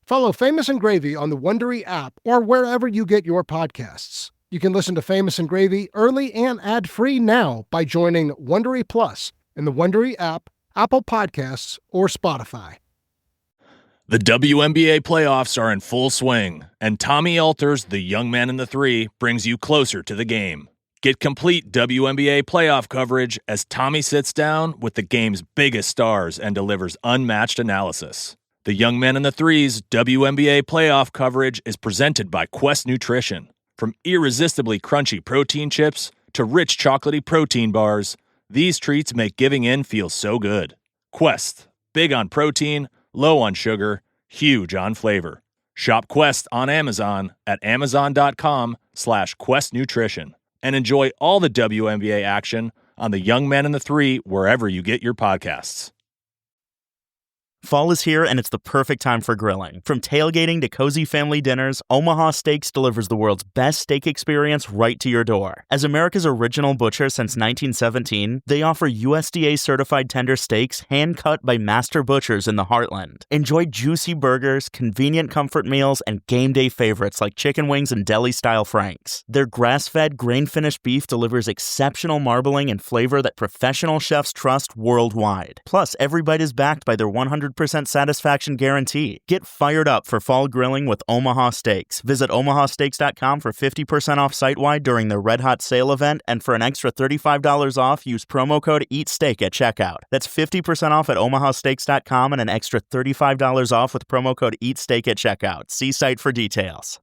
Follow Famous and Gravy on the Wondery app or wherever you get your podcasts. You can listen to Famous and Gravy early and ad-free now by joining Wondery Plus in the Wondery app, Apple Podcasts, or Spotify. The WNBA playoffs are in full swing, and Tommy Elter's The Young Man in the Three brings you closer to the game. Get complete WNBA playoff coverage as Tommy sits down with the game's biggest stars and delivers unmatched analysis. The Young Man in the Three's WNBA playoff coverage is presented by Quest Nutrition. From irresistibly crunchy protein chips to rich chocolatey protein bars, these treats make giving in feel so good. Quest, big on protein, low on sugar, huge on flavor. Shop Quest on Amazon at amazon.com/Quest Nutrition and enjoy all the WNBA action on The Young Man in the Three wherever you get your podcasts. Fall is here, and it's the perfect time for grilling. From tailgating to cozy family dinners, Omaha Steaks delivers the world's best steak experience right to your door. As America's original butcher since 1917, they offer USDA-certified tender steaks hand-cut by master butchers in the heartland. Enjoy juicy burgers, convenient comfort meals, and game day favorites like chicken wings and deli-style franks. Their grass-fed, grain-finished beef delivers exceptional marbling and flavor that professional chefs trust worldwide. Plus, every bite is backed by their 100% satisfaction guarantee. Get fired up for fall grilling with Omaha Steaks. Visit omahasteaks.com for 50% off site-wide during their Red Hot Sale event, and for an extra $35 off, use promo code EATSTEAK at checkout. That's 50% off at omahasteaks.com and an extra $35 off with promo code EATSTEAK at checkout. See site for details.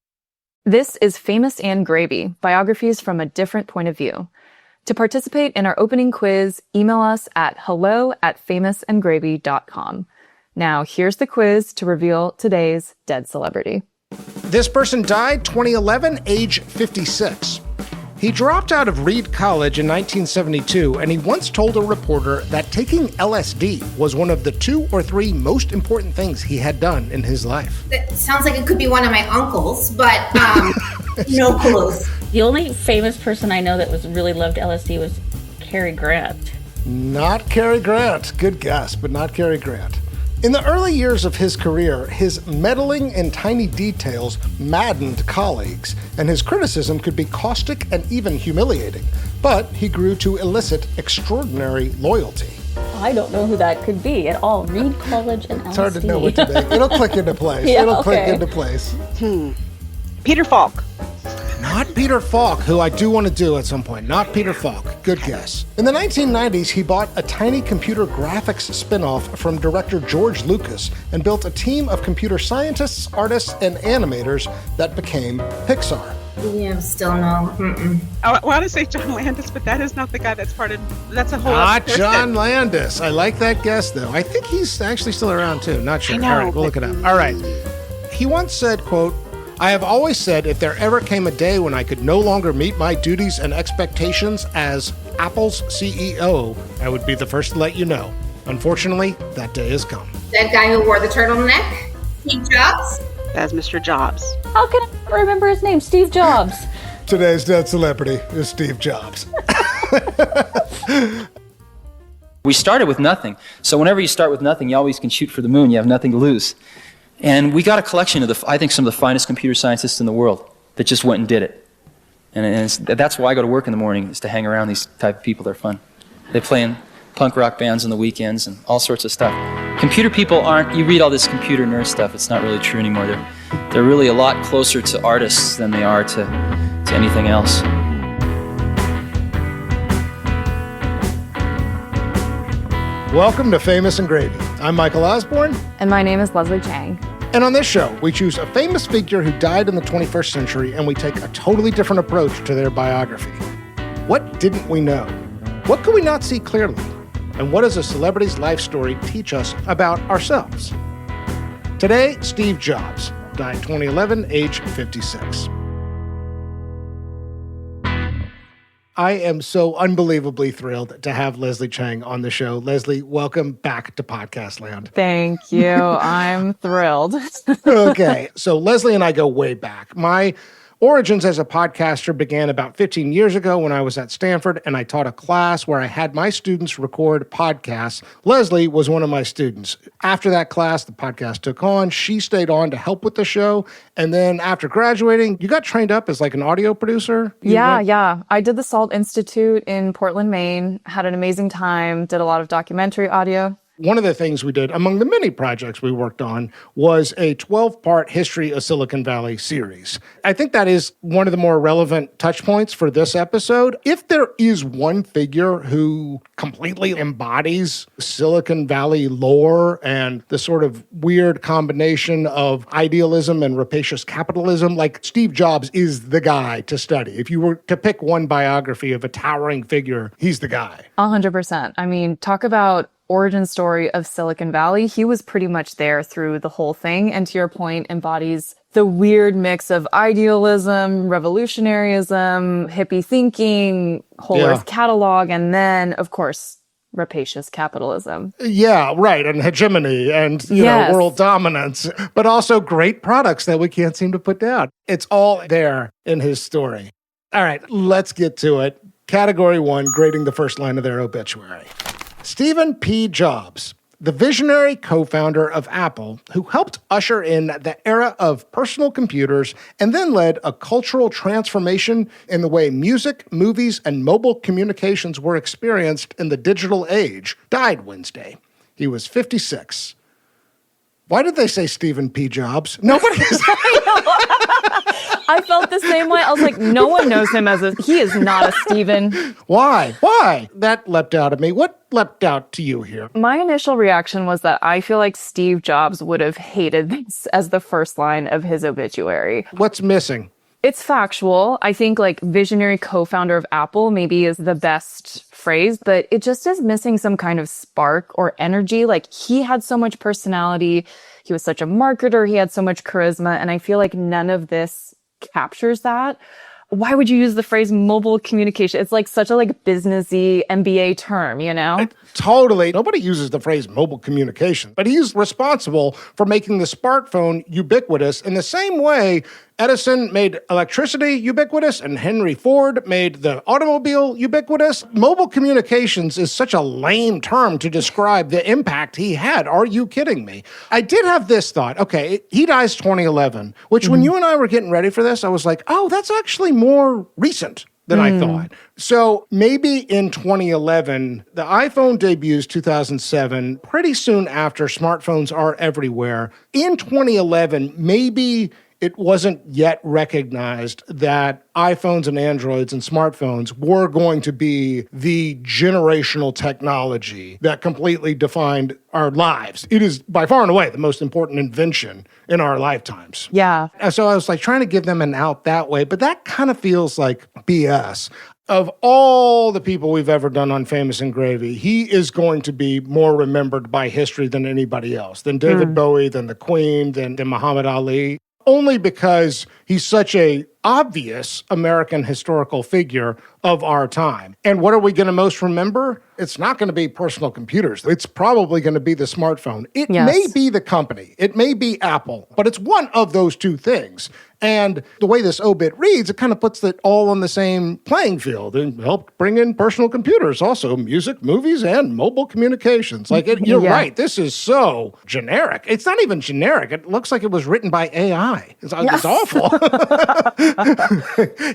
This is Famous and Gravy, biographies from a different point of view. To participate in our opening quiz, email us at hello@famousandgravy.com. Now, here's the quiz to reveal today's dead celebrity. This person died 2011, age 56. He dropped out of Reed College in 1972, and he once told a reporter that taking LSD was one of the 2 or 3 most important things he had done in his life. That sounds like it could be one of my uncles, but no clues. The only famous person I know that really loved LSD was Cary Grant. Not Cary Grant. Good guess, but not Cary Grant. In the early years of his career, his meddling in tiny details maddened colleagues, and his criticism could be caustic and even humiliating. But he grew to elicit extraordinary loyalty. I don't know who that could be at all. Reed College and LSD. It's hard to know what to make. It'll click into place. Click into place. Peter Falk. Not Peter Falk, who I do want to do at some point. Not Peter Falk. Good guess. In the 1990s, he bought a tiny computer graphics spin-off from director George Lucas and built a team of computer scientists, artists, and animators that became Pixar. Yeah, still no. I want to say John Landis, but that is not the guy that's part of. That's a whole. Not John Landis. I like that guess, though. I think he's actually still around, too. Not sure. I know, all right, we'll look it up. All right. He once said, quote, "I have always said if there ever came a day when I could no longer meet my duties and expectations as Apple's CEO, I would be the first to let you know. Unfortunately, that day has come." That guy who wore the turtleneck? Steve Jobs? That's Mr. Jobs. How can I remember his name? Steve Jobs. Today's dead celebrity is Steve Jobs. We started with nothing. So whenever you start with nothing, you always can shoot for the moon. You have nothing to lose. And we got a collection of, I think, some of the finest computer scientists in the world that just went and did it. And that's why I go to work in the morning, is to hang around these type of people. They're fun. They play in punk rock bands on the weekends and all sorts of stuff. Computer people aren't, you read all this computer nerd stuff, it's not really true anymore. They're really a lot closer to artists than they are to anything else. Welcome to Famous and Gravy. I'm Michael Osborne. And my name is Leslie Chang. And on this show, we choose a famous figure who died in the 21st century, and we take a totally different approach to their biography. What didn't we know? What could we not see clearly? And what does a celebrity's life story teach us about ourselves? Today, Steve Jobs died 2011, age 56. I am so unbelievably thrilled to have Leslie Chang on the show. Leslie, welcome back to Podcast Land. Thank you. I'm thrilled. Okay, so Leslie and I go way back. My Origins as a podcaster began about 15 years ago when I was at Stanford, and I taught a class where I had my students record podcasts. Leslie was one of my students. After that class, the podcast took on. She stayed on to help with the show, and then after graduating, you got trained up as like an audio producer? Yeah. I did the SALT Institute in Portland, Maine, had an amazing time, did a lot of documentary audio. One of the things we did, among the many projects we worked on, was a 12-part History of Silicon Valley series. I think that is one of the more relevant touch points for this episode. If there is one figure who completely embodies Silicon Valley lore and the sort of weird combination of idealism and rapacious capitalism, like Steve Jobs is the guy to study. If you were to pick one biography of a towering figure, he's the guy. 100%. I mean, talk about origin story of Silicon Valley. He was pretty much there through the whole thing, and to your point, embodies the weird mix of idealism, revolutionaryism, hippie thinking, whole earth catalog, and then, of course, rapacious capitalism. Yeah, right. And hegemony and, you know, world dominance, but also great products that we can't seem to put down. It's all there in his story. All right, let's get to it. Category 1, grading the first line of their obituary. Stephen P. Jobs, the visionary co-founder of Apple, who helped usher in the era of personal computers and then led a cultural transformation in the way music, movies, and mobile communications were experienced in the digital age, died Wednesday. He was 56. Why did they say Stephen P. Jobs? Nobody is. I felt the same way. I was like, no one knows him he is not a Stephen. Why? That leapt out at me. What leapt out to you here? My initial reaction was that I feel like Steve Jobs would have hated this as the first line of his obituary. What's missing? It's factual. I think like visionary co-founder of Apple maybe is the best phrase, but it just is missing some kind of spark or energy. Like he had so much personality. He was such a marketer. He had so much charisma. And I feel like none of this captures that. Why would you use the phrase mobile communication? It's like such a like businessy MBA term, you know? Totally. Nobody uses the phrase mobile communication, but he's responsible for making the smartphone ubiquitous in the same way Edison made electricity ubiquitous and Henry Ford made the automobile ubiquitous. Mobile communications is such a lame term to describe the impact he had. Are you kidding me? I did have this thought. Okay, he dies 2011, which when you and I were getting ready for this, I was like, oh, that's actually more recent than I thought. So maybe in 2011, the iPhone debuts 2007, pretty soon after smartphones are everywhere. In 2011, maybe it wasn't yet recognized that iPhones and Androids and smartphones were going to be the generational technology that completely defined our lives. It is by far and away the most important invention in our lifetimes. Yeah. And so I was like trying to give them an out that way, but that kind of feels like BS. Of all the people we've ever done on Famous and Gravy, he is going to be more remembered by history than anybody else, than David Bowie, than the Queen, than Muhammad Ali. Only because he's such a obvious American historical figure of our time. And what are we going to most remember? It's not going to be personal computers. It's probably going to be the smartphone. It may be the company. It may be Apple, but it's one of those two things. And the way this obit reads, it kind of puts it all on the same playing field and helped bring in personal computers, also music, movies, and mobile communications. Like, you're right. This is so generic. It's not even generic. It looks like it was written by AI. It's awful.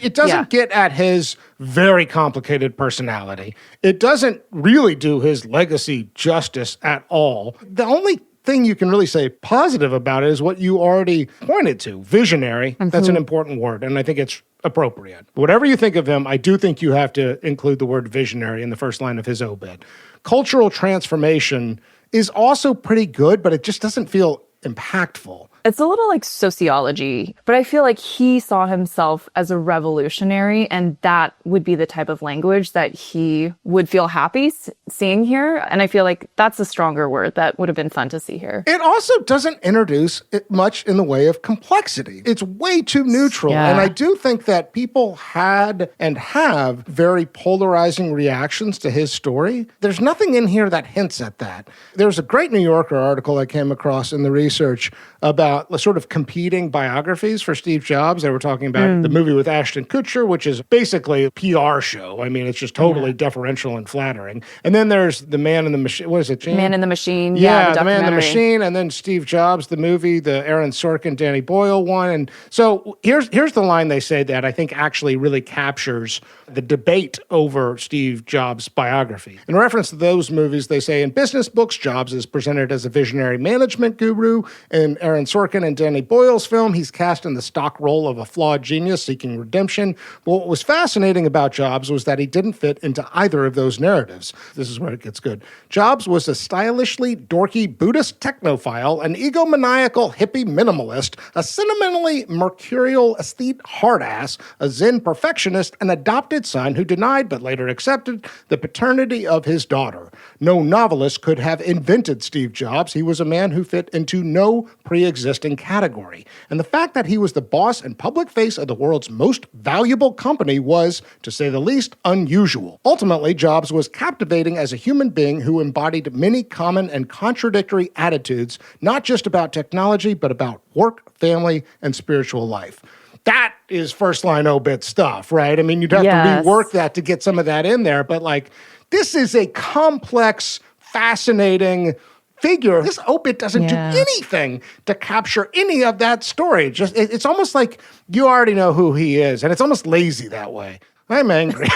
It doesn't get at his very complicated personality. It doesn't really do his legacy justice at all. The only thing you can really say positive about it is what you already pointed to, visionary. That's an important word, and I think it's appropriate. Whatever you think of him, I do think you have to include the word visionary in the first line of his obit. Cultural transformation is also pretty good, but it just doesn't feel impactful. It's a little like sociology, but I feel like he saw himself as a revolutionary, and that would be the type of language that he would feel happy seeing here. And I feel like that's a stronger word that would have been fun to see here. It also doesn't introduce it much in the way of complexity. It's way too neutral. Yeah. And I do think that people had and have very polarizing reactions to his story. There's nothing in here that hints at that. There's a great New Yorker article I came across in the research about about sort of competing biographies for Steve Jobs. They were talking about the movie with Ashton Kutcher, which is basically a PR show. I mean, it's just totally deferential and flattering. And then there's The Man in the Machine. What is it, Gene? Man in the Machine. Yeah, the The Man in the documentary. Machine. And then Steve Jobs, the movie, the Aaron Sorkin, Danny Boyle one. And so here's the line they say that I think actually really captures the debate over Steve Jobs' biography. In reference to those movies, they say, in business books, Jobs is presented as a visionary management guru. In Aaron Sorkin and Danny Boyle's film, he's cast in the stock role of a flawed genius seeking redemption. But what was fascinating about Jobs was that he didn't fit into either of those narratives. This is where it gets good. Jobs was a stylishly dorky Buddhist technophile, an egomaniacal hippie minimalist, a sentimentally mercurial aesthete hardass, a Zen perfectionist, an adopted son who denied but later accepted the paternity of his daughter. No novelist could have invented Steve Jobs. He was a man who fit into no pre-existing category. And the fact that he was the boss and public face of the world's most valuable company was, to say the least, unusual. Ultimately, Jobs was captivating as a human being who embodied many common and contradictory attitudes, not just about technology, but about work, family, and spiritual life. That is first-line obit stuff, right? I mean, you'd have to rework that to get some of that in there, but like, this is a complex, fascinating figure. This obit doesn't do anything to capture any of that story. Just it's almost like you already know who he is, and it's almost lazy that way. I'm angry.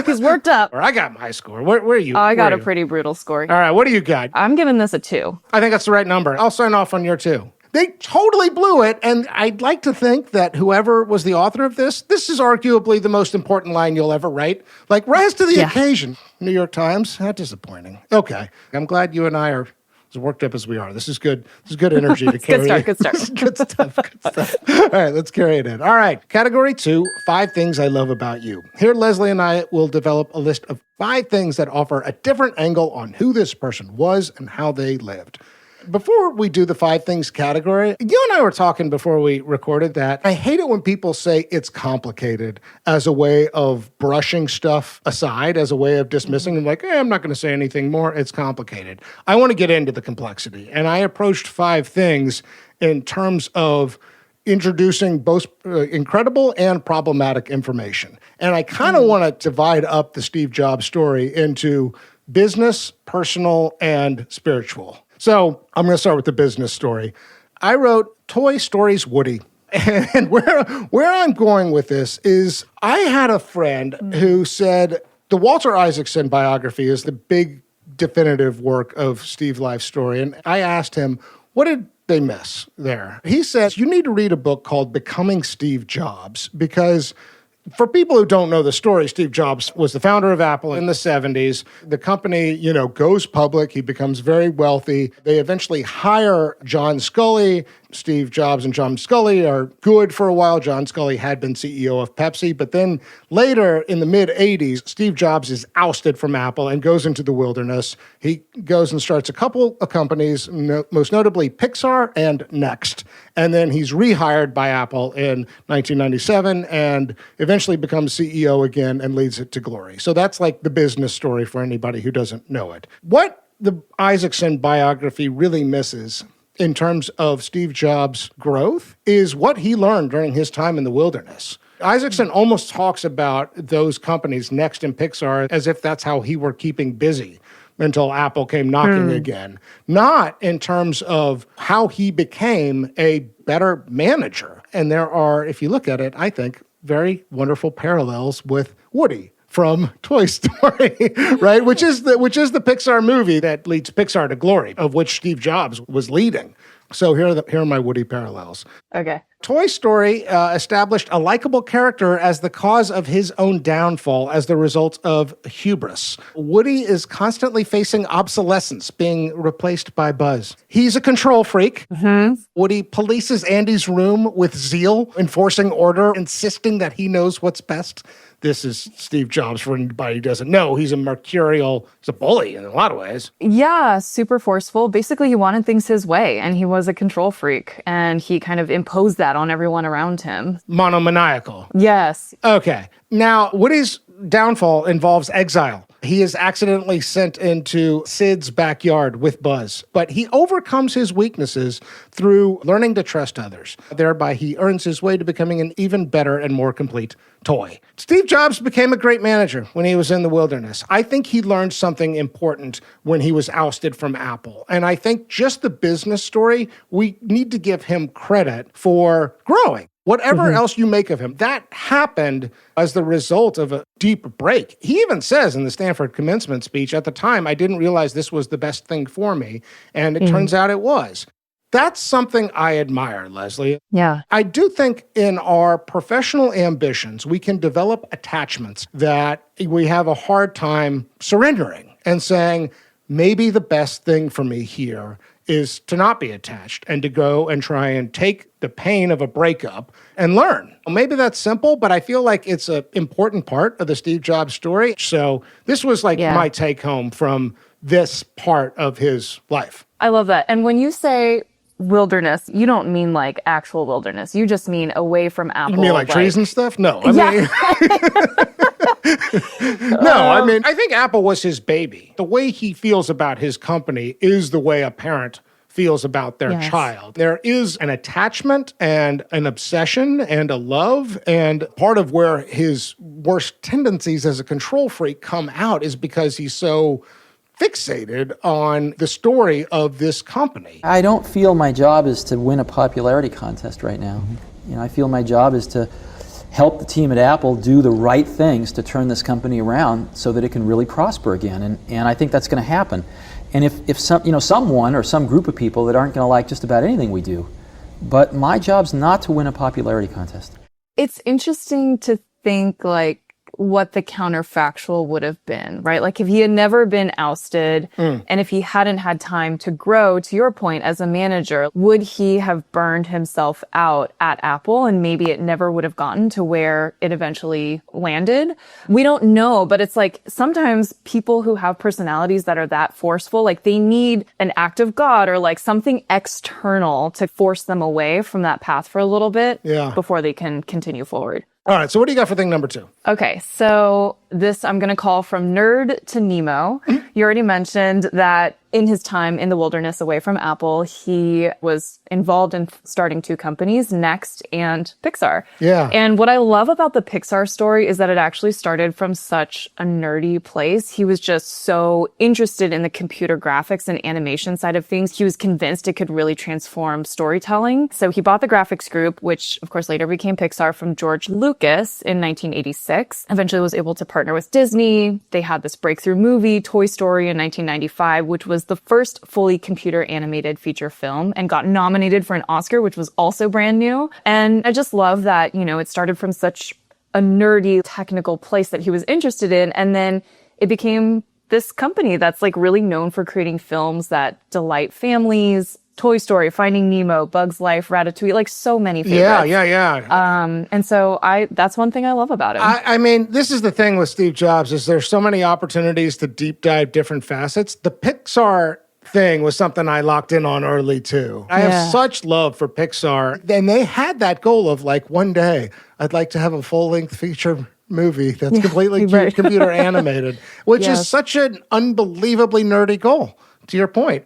He's worked up. Or I got my score. Where are you? I got a pretty brutal score. All right, what do you got? I'm giving this a 2. I think that's the right number. I'll sign off on your 2. They totally blew it, and I'd like to think that whoever was the author of this is arguably the most important line you'll ever write. Like, rise to the occasion. New York Times, how disappointing. Okay, I'm glad you and I are as worked up as we are. This is good. This is good energy to carry. Good start. Good stuff. All right, let's carry it in. All right, category 2, 5 things I love about you. Here, Leslie and I will develop a list of 5 things that offer a different angle on who this person was and how they lived. Before we do the 5 things category, you and I were talking before we recorded that I hate it when people say it's complicated as a way of brushing stuff aside, as a way of dismissing and like, I'm not going to say anything more. It's complicated. I want to get into the complexity. And I approached 5 things in terms of introducing both incredible and problematic information. And I kind of want to divide up the Steve Jobs story into business, personal, and spiritual. So I'm going to start with the business story. I wrote Toy Story's Woody. And where I'm going with this is I had a friend who said the Walter Isaacson biography is the big definitive work of Steve's life story. And I asked him, what did they miss there? He said, you need to read a book called Becoming Steve Jobs, because for people who don't know the story, Steve Jobs was the founder of Apple in the 70s. The company, goes public. He becomes very wealthy. They eventually hire John Sculley. Steve Jobs and John Sculley are good for a while. John Sculley had been CEO of Pepsi, but then later in the mid-'80s, Steve Jobs is ousted from Apple and goes into the wilderness. He goes and starts a couple of companies, most notably Pixar and Next. And then he's rehired by Apple in 1997 and eventually becomes CEO again and leads it to glory. So that's like the business story for anybody who doesn't know it. What the Isaacson biography really misses in terms of Steve Jobs' growth is what he learned during his time in the wilderness. Isaacson almost talks about those companies, Next and Pixar, as if that's how he were keeping busy until Apple came knocking again. Not in terms of how he became a better manager. And there are, if you look at it, I think, very wonderful parallels with Woody from Toy Story, right? Which is the Pixar movie that leads Pixar to glory, of which Steve Jobs was leading. So here are my Woody parallels. Okay. Toy Story established a likable character as the cause of his own downfall as the result of hubris. Woody is constantly facing obsolescence, being replaced by Buzz. He's a control freak. Woody polices Andy's room with zeal, enforcing order, insisting that he knows what's best. This is Steve Jobs, for anybody who doesn't know. He's a bully in a lot of ways. Yeah, super forceful. Basically, he wanted things his way, and he was a control freak, and he kind of imposed that on everyone around him. Monomaniacal. Yes. Okay. Now, Woody's downfall involves exile. He is accidentally sent into Sid's backyard with Buzz, but he overcomes his weaknesses through learning to trust others. Thereby, he earns his way to becoming an even better and more complete toy. Steve Jobs became a great manager when he was in the wilderness. I think he learned something important when he was ousted from Apple. And I think just the business story, we need to give him credit for growing. Whatever else you make of him, that happened as the result of a deep break. He even says in the Stanford commencement speech, at the time, I didn't realize this was the best thing for me. And it turns out it was. That's something I admire, Leslie. Yeah. I do think in our professional ambitions, we can develop attachments that we have a hard time surrendering and saying, maybe the best thing for me here is to not be attached and to go and try and take the pain of a breakup and learn. Maybe that's simple, but I feel like it's an important part of the Steve Jobs story. So this was like my take home from this part of his life. I love that. And when you say wilderness, you don't mean like actual wilderness. You just mean away from Apple. You mean like trees and stuff? No. I mean, I mean, I think Apple was his baby. The way he feels about his company is the way a parent feels about their child. There is an attachment and an obsession and a love, and part of where his worst tendencies as a control freak come out is because he's so fixated on the story of this company. I don't feel my job is to win a popularity contest right now. I feel my job is to help the team at Apple do the right things to turn this company around so that it can really prosper again. And I think that's going to happen. And if someone or some group of people that aren't going to like just about anything we do, but my job's not to win a popularity contest. It's interesting to think like what the counterfactual would have been, right? Like if he had never been ousted and if he hadn't had time to grow, to your point, as a manager, would he have burned himself out at Apple and maybe it never would have gotten to where it eventually landed? We don't know, but it's like sometimes people who have personalities that are that forceful, like they need an act of God or like something external to force them away from that path for a little bit before they can continue forward. All right, so what do you got for thing number 2? Okay, so this I'm going to call from nerd to Nemo. You already mentioned that in his time in the wilderness away from Apple, he was involved in starting 2 companies, Next and Pixar. Yeah. And what I love about the Pixar story is that it actually started from such a nerdy place. He was just so interested in the computer graphics and animation side of things. He was convinced it could really transform storytelling. So he bought the graphics group, which of course later became Pixar, from George Lucas in 1986. Eventually was able to partner with Disney. They had this breakthrough movie, Toy Story, in 1995, which was the first fully computer animated feature film and got nominated for an Oscar, which was also brand new. And I just love that, it started from such a nerdy technical place that he was interested in. And then it became this company that's like really known for creating films that delight families. Toy Story, Finding Nemo, Bug's Life, Ratatouille, like so many favorites. Yeah. And so that's one thing I love about him. I mean, this is the thing with Steve Jobs is there's so many opportunities to deep dive different facets. The Pixar thing was something I locked in on early too. I have such love for Pixar. And they had that goal of like, one day I'd like to have a full-length feature movie that's completely computer animated, which is such an unbelievably nerdy goal. To your point.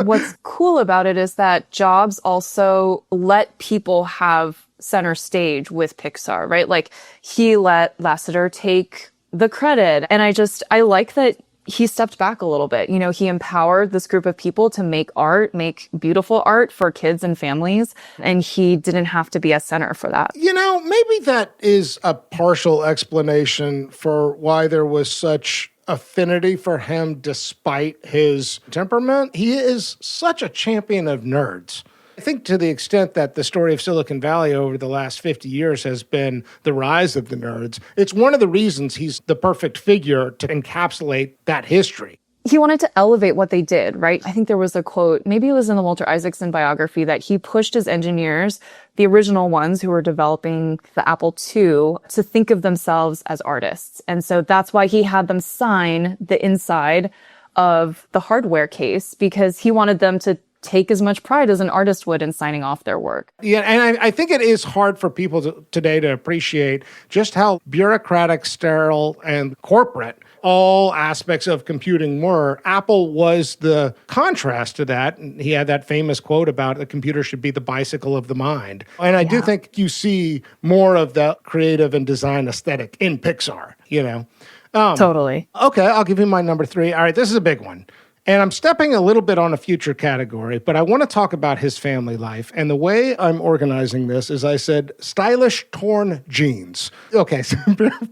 What's cool about it is that Jobs also let people have center stage with Pixar, right? Like he let Lasseter take the credit. And I like that he stepped back a little bit. He empowered this group of people to make art, make beautiful art for kids and families. And he didn't have to be a center for that. Maybe that is a partial explanation for why there was such affinity for him despite his temperament. He is such a champion of nerds. I think to the extent that the story of Silicon Valley over the last 50 years has been the rise of the nerds, it's one of the reasons he's the perfect figure to encapsulate that history. He wanted to elevate what they did, right? I think there was a quote, maybe it was in the Walter Isaacson biography, that he pushed his engineers, the original ones who were developing the Apple II, to think of themselves as artists. And so that's why he had them sign the inside of the hardware case, because he wanted them to take as much pride as an artist would in signing off their work. Yeah, and I think it is hard for people today to appreciate just how bureaucratic, sterile, and corporate all aspects of computing were. Apple was the contrast to that. And he had that famous quote about the computer should be the bicycle of the mind. And I do think you see more of the creative and design aesthetic in Pixar, you know? Totally. Okay, I'll give you my number 3. All right, this is a big one. And I'm stepping a little bit on a future category, but I want to talk about his family life. And the way I'm organizing this is I said stylish torn jeans. Okay, so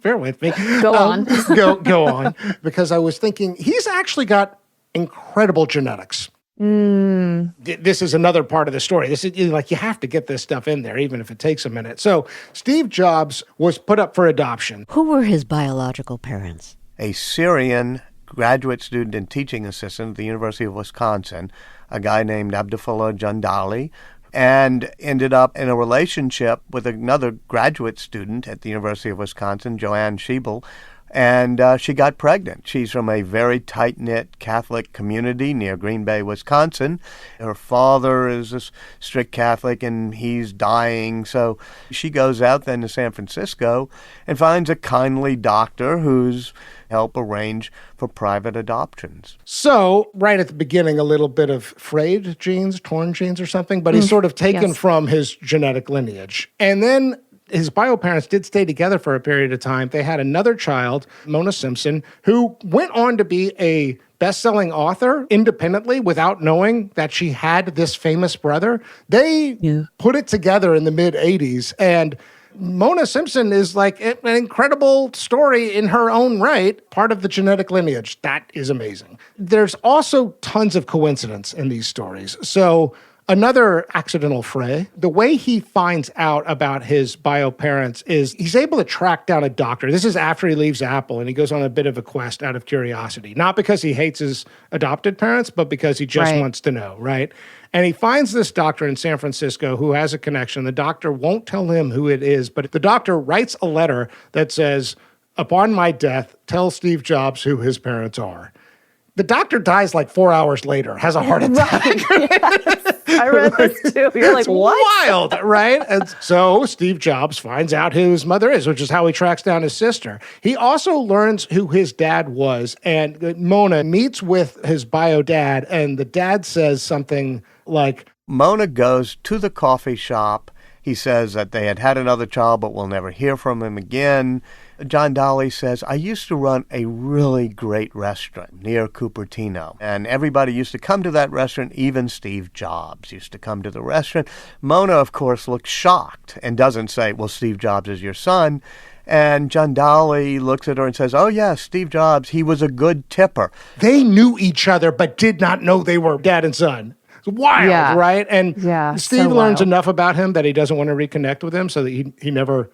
bear with me. Go on. Go on. Because I was thinking he's actually got incredible genetics. This is another part of the story. This is like, you have to get this stuff in there, even if it takes a minute. So Steve Jobs was put up for adoption. Who were his biological parents? A Syrian graduate student and teaching assistant at the University of Wisconsin, a guy named Abdullah Jandali, and ended up in a relationship with another graduate student at the University of Wisconsin, Joanne Schiebel, and she got pregnant. She's from a very tight-knit Catholic community near Green Bay, Wisconsin. Her father is a strict Catholic, and he's dying. So she goes out then to San Francisco and finds a kindly doctor who's help arrange for private adoptions. So, right at the beginning, a little bit of frayed genes, torn genes or something, but he's sort of taken from his genetic lineage. And then his bio parents did stay together for a period of time. They had another child, Mona Simpson, who went on to be a best-selling author independently without knowing that she had this famous brother. They put it together in the mid-'80s, and Mona Simpson is like an incredible story in her own right, part of the genetic lineage. That is amazing. There's also tons of coincidence in these stories. So another accidental fray, the way he finds out about his bio parents is he's able to track down a doctor. This is after he leaves Apple, and he goes on a bit of a quest out of curiosity. Not because he hates his adopted parents, but because he just wants to know, right? And he finds this doctor in San Francisco who has a connection. The doctor won't tell him who it is, but the doctor writes a letter that says, "Upon my death, tell Steve Jobs who his parents are." The doctor dies like 4 hours later, has a heart attack. I read this too. You're like, what? Wild, right? And so Steve Jobs finds out who his mother is, which is how he tracks down his sister. He also learns who his dad was, and Mona meets with his bio dad, and the dad says something like, Mona goes to the coffee shop. He says that they had another child, but we'll never hear from him again. John Dolly says, I used to run a really great restaurant near Cupertino, and everybody used to come to that restaurant. Even Steve Jobs used to come to the restaurant. Mona, of course, looks shocked and doesn't say, well, Steve Jobs is your son. And John Dolly looks at her and says, oh, yeah, Steve Jobs, he was a good tipper. They knew each other, but did not know they were dad and son. It's wild, right? And Steve learns enough about him that he doesn't want to reconnect with him, so that he never,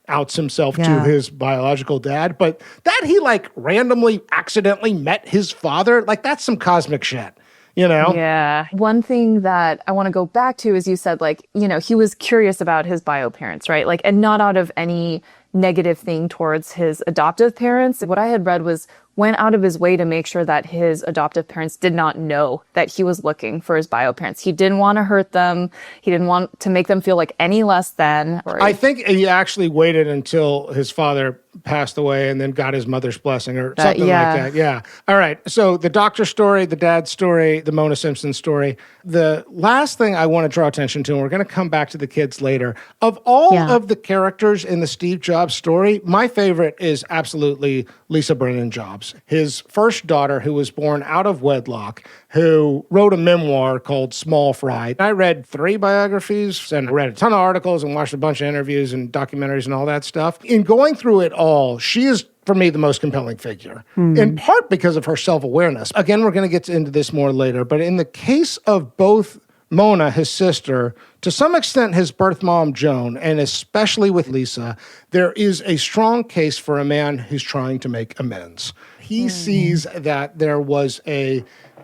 outs himself to his biological dad. But that he, randomly, accidentally met his father, that's some cosmic shit. You know? Yeah. One thing that I want to go back to is you said, he was curious about his bio parents, right? And not out of any negative thing towards his adoptive parents. What I had read was went out of his way to make sure that his adoptive parents did not know that he was looking for his bio parents. He didn't want to hurt them. He didn't want to make them feel any less than. I think he actually waited until his father passed away and then got his mother's blessing or something like that. Yeah. All right. So the doctor story, the dad story, the Mona Simpson story. The last thing I want to draw attention to, and we're going to come back to the kids later, of all of the characters in the Steve Jobs story, my favorite is absolutely Lisa Brennan Jobs, his first daughter, who was born out of wedlock, who wrote a memoir called Small Fry. I read 3 biographies and read a ton of articles and watched a bunch of interviews and documentaries and all that stuff. In going through it all, she is, for me, the most compelling figure, in part because of her self-awareness. Again, we're going to get into this more later, but in the case of both Mona, his sister, to some extent his birth mom, Joan, and especially with Lisa, there is a strong case for a man who's trying to make amends. He sees that there was a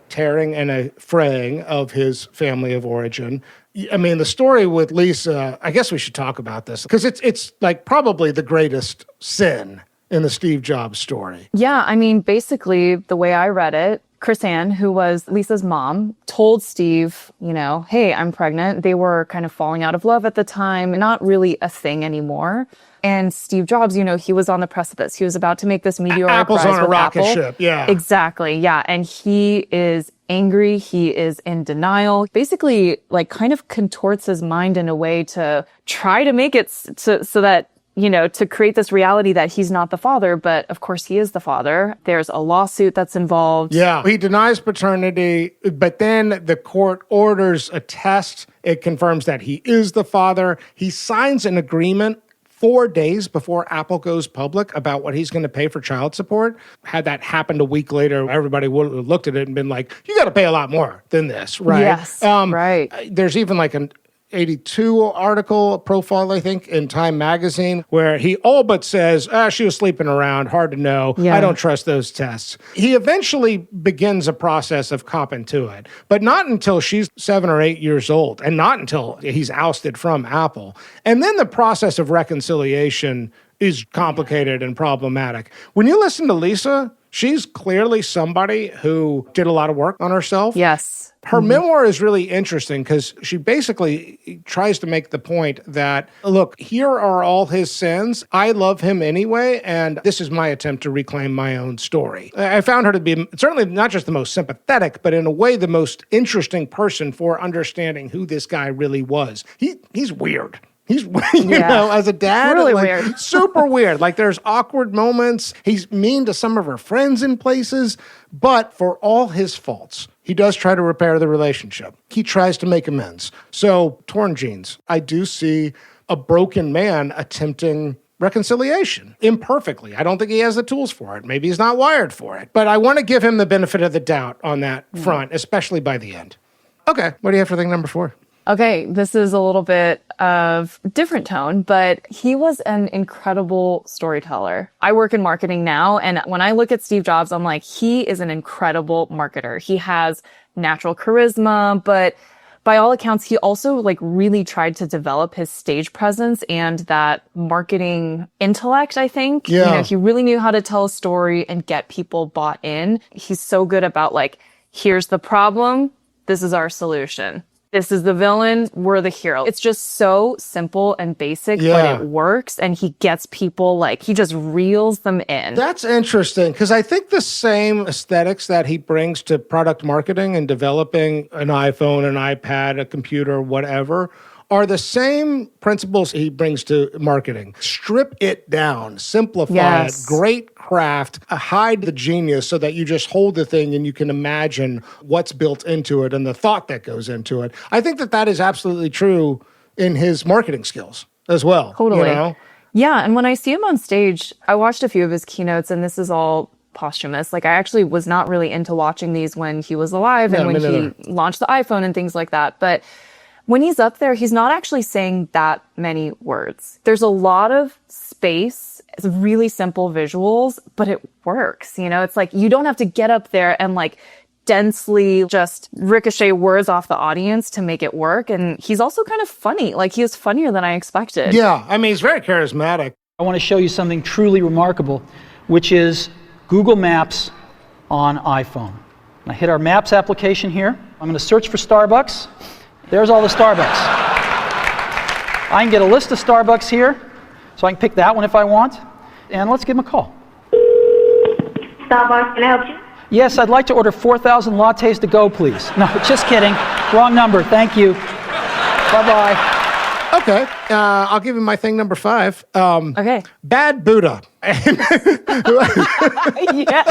tearing and a fraying of his family of origin. I mean, the story with Lisa, I guess we should talk about this, because it's probably the greatest sin in the Steve Jobs story. Yeah, I mean, basically, the way I read it, Chris Ann, who was Lisa's mom, told Steve, hey, I'm pregnant. They were kind of falling out of love at the time, not really a thing anymore. And Steve Jobs, he was on the precipice. He was about to make this meteoric Apple's rise on a with rocket Apple. ship, yeah. Exactly, yeah. And he is angry. He is in denial. Basically, kind of contorts his mind in a way to try to make it so that to create this reality that he's not the father, but of course he is the father. There's a lawsuit that's involved. Yeah, he denies paternity, but then the court orders a test. It confirms that he is the father. He signs an agreement 4 days before Apple goes public about what he's going to pay for child support. Had that happened a week later, everybody would have looked at it and been like, you got to pay a lot more than this, right? Yes, right. There's even an 82 article profile, I think, in Time magazine, where he all but says, she was sleeping around, hard to know. Yeah. I don't trust those tests. He eventually begins a process of copping to it, but not until she's 7 or 8 years old, and not until he's ousted from Apple. And then the process of reconciliation is complicated and problematic. When you listen to Lisa, she's clearly somebody who did a lot of work on herself. Yes. Her memoir is really interesting because she basically tries to make the point that, look, here are all his sins. I love him anyway, and this is my attempt to reclaim my own story. I found her to be certainly not just the most sympathetic, but in a way the most interesting person for understanding who this guy really was. He's weird. He's, as a dad, really weird. Super weird. There's awkward moments. He's mean to some of her friends in places, but for all his faults, he does try to repair the relationship. He tries to make amends. So, Torn Jeans, I do see a broken man attempting reconciliation imperfectly. I don't think he has the tools for it. Maybe he's not wired for it. But I want to give him the benefit of the doubt on that front, especially by the end. Okay, what do you have for thing number 4? Okay, this is a little bit of different tone, but he was an incredible storyteller. I work in marketing now, and when I look at Steve Jobs, I'm like, he is an incredible marketer. He has natural charisma, but by all accounts, he also really tried to develop his stage presence and that marketing intellect, I think. Yeah. He really knew how to tell a story and get people bought in. He's so good about here's the problem, this is our solution. This is the villain, we're the hero. It's just so simple and basic, but it works, and he gets people, he just reels them in. That's interesting, because I think the same aesthetics that he brings to product marketing and developing an iPhone, an iPad, a computer, whatever, are the same principles he brings to marketing. Strip it down, simplify it, great craft, hide the genius so that you just hold the thing and you can imagine what's built into it and the thought that goes into it. I think that is absolutely true in his marketing skills as well. Totally. Yeah, and when I see him on stage, I watched a few of his keynotes, and this is all posthumous. I actually was not really into watching these when he was alive and when he launched the iPhone and things like that. But when he's up there, he's not actually saying that many words. There's a lot of space, it's really simple visuals, but it works. It's you don't have to get up there and densely just ricochet words off the audience to make it work. And he's also kind of funny. He is funnier than I expected. Yeah, I mean, he's very charismatic. I want to show you something truly remarkable, which is Google Maps on iPhone. I hit our Maps application here. I'm going to search for Starbucks. There's all the Starbucks. I can get a list of Starbucks here, so I can pick that one if I want. And let's give them a call. Starbucks, can I help you? Yes, I'd like to order 4,000 lattes to go, please. No, just kidding. Wrong number. Thank you. Bye-bye. Okay, I'll give you my thing number 5. Okay. Bad Buddha. Yeah.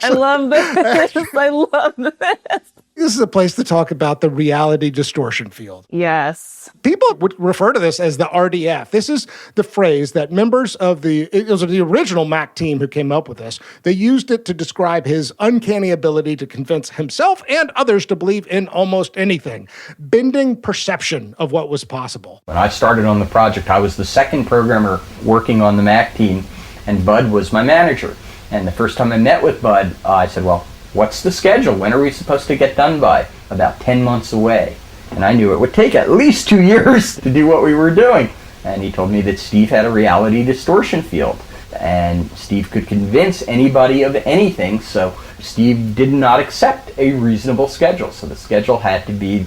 I love this. I love this. This is a place to talk about the reality distortion field. Yes. People would refer to this as the RDF. This is the phrase that members of it was the original Mac team who came up with this. They used it to describe his uncanny ability to convince himself and others to believe in almost anything, bending perception of what was possible. When I started on the project, I was the second programmer working on the Mac team, and Bud was my manager. And the first time I met with Bud, I said, well, what's the schedule? When are we supposed to get done by? About 10 months away. And I knew it would take at least 2 years to do what we were doing. and he told me that Steve had a reality distortion field, and Steve could convince anybody of anything, so Steve did not accept a reasonable schedule, so the schedule had to be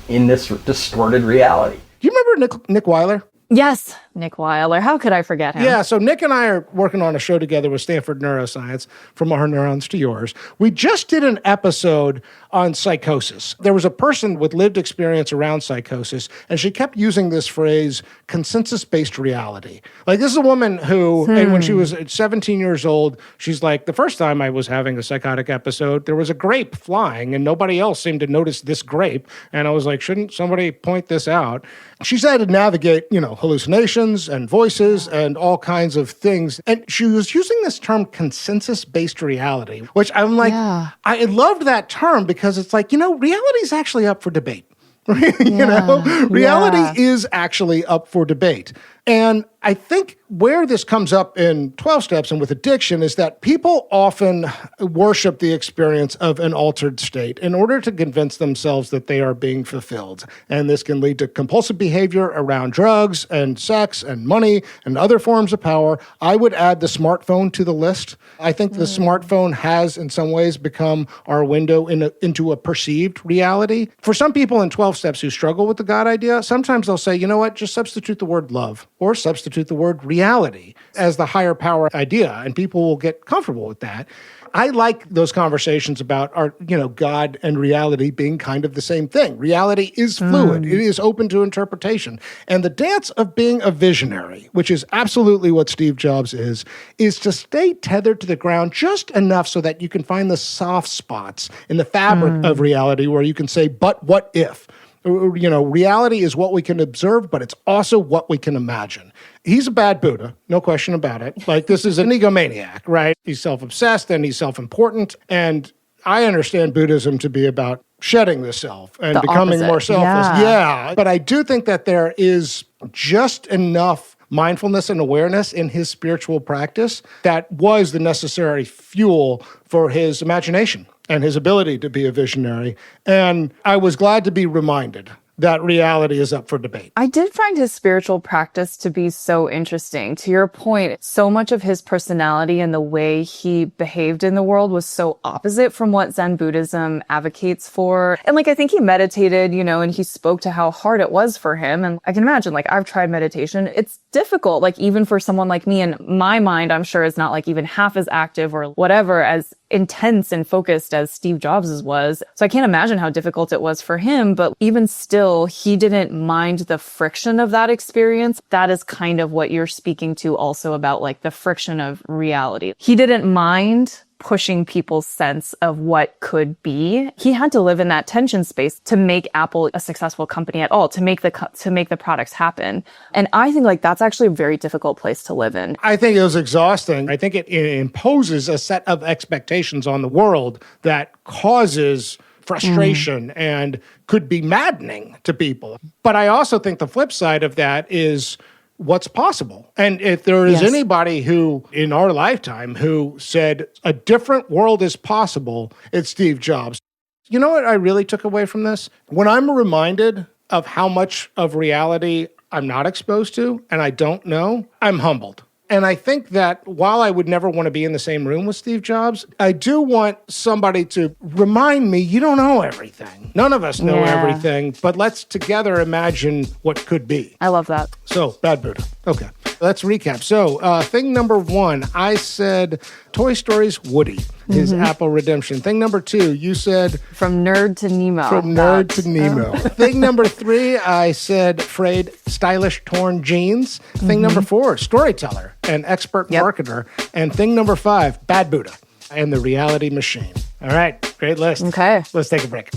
in this distorted reality. Do you remember Nick Weiler? Yes, Nick Weiler. How could I forget him? Yeah, so Nick and I are working on a show together with Stanford Neuroscience, From Our Neurons to Yours. We just did an episode on psychosis. There was a person with lived experience around psychosis, and she kept using this phrase, consensus-based reality. Like, this is a woman who, and when she was 17 years old, she's like, the first time I was having a psychotic episode, there was a grape flying, and nobody else seemed to notice this grape. And I was like, shouldn't somebody point this out? She's had to navigate, hallucinations and voices and all kinds of things. And she was using this term consensus-based reality, which I'm like, I loved that term because it's like, reality is actually up for debate. Reality is actually up for debate. And I think where this comes up in 12 Steps and with addiction is that people often worship the experience of an altered state in order to convince themselves that they are being fulfilled. And this can lead to compulsive behavior around drugs and sex and money and other forms of power. I would add the smartphone to the list. I think the smartphone has in some ways become our window into a perceived reality. For some people in 12 Steps who struggle with the God idea, sometimes they'll say, you know what, just substitute the word love or substitute the word reality as the higher power idea, and people will get comfortable with that. I like those conversations about God and reality being kind of the same thing. Reality is fluid. It is open to interpretation. And the dance of being a visionary, which is absolutely what Steve Jobs is to stay tethered to the ground just enough so that you can find the soft spots in the fabric of reality where you can say, but what if? Reality is what we can observe, but it's also what we can imagine. He's a bad Buddha, no question about it. Like, this is an egomaniac, right? He's self-obsessed and he's self-important. And I understand Buddhism to be about shedding the self and becoming more selfless. Yeah. But I do think that there is just enough mindfulness and awareness in his spiritual practice that was the necessary fuel for his imagination and his ability to be a visionary. And I was glad to be reminded that reality is up for debate. I did find his spiritual practice to be so interesting. To your point, so much of his personality and the way he behaved in the world was so opposite from what Zen Buddhism advocates for. And I think he meditated, and he spoke to how hard it was for him. And I can imagine, I've tried meditation. It's difficult, even for someone like me. And my mind, I'm sure, is not even half as active or whatever as intense and focused as Steve Jobs' was. So I can't imagine how difficult it was for him. But even still, he didn't mind the friction of that experience. That is kind of what you're speaking to also about the friction of reality. He didn't mind pushing people's sense of what could be. He had to live in that tension space to make Apple a successful company at all, to make the products happen. And I think that's actually a very difficult place to live in. I think it was exhausting. I think it imposes a set of expectations on the world that causes frustration and could be maddening to people. But I also think the flip side of that is what's possible. And if there is anybody who, in our lifetime, who said a different world is possible, it's Steve Jobs. You know what I really took away from this? When I'm reminded of how much of reality I'm not exposed to and I don't know, I'm humbled. And I think that while I would never want to be in the same room with Steve Jobs, I do want somebody to remind me, you don't know everything. None of us know everything, but let's together imagine what could be. I love that. So, bad Buddha. Okay, let's recap. So, thing number 1, I said Toy Story's Woody, his Apple redemption. Thing number 2, you said... From nerd to Nemo. From nerd to Nemo. Thing number 3, I said frayed, stylish, torn jeans. Thing number 4, storyteller and expert marketer. And thing number 5, bad Buddha and the reality machine. All right, great list. Okay. Let's take a break.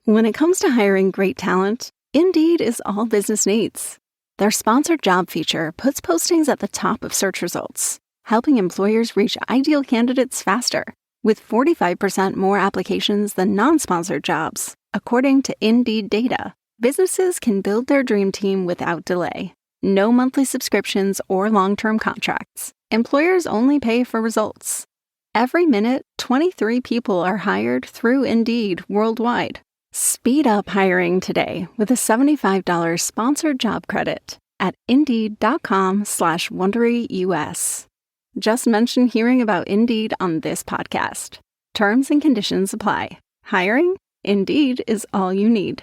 When it comes to hiring great talent, Indeed is all business needs. Their sponsored job feature puts postings at the top of search results, helping employers reach ideal candidates faster. With 45% more applications than non-sponsored jobs, according to Indeed data, businesses can build their dream team without delay. No monthly subscriptions or long-term contracts. Employers only pay for results. Every minute, 23 people are hired through Indeed worldwide. Speed up hiring today with a $75 sponsored job credit at Indeed.com/WonderyUS. Just mention hearing about Indeed on this podcast. Terms and conditions apply. Hiring? Indeed is all you need.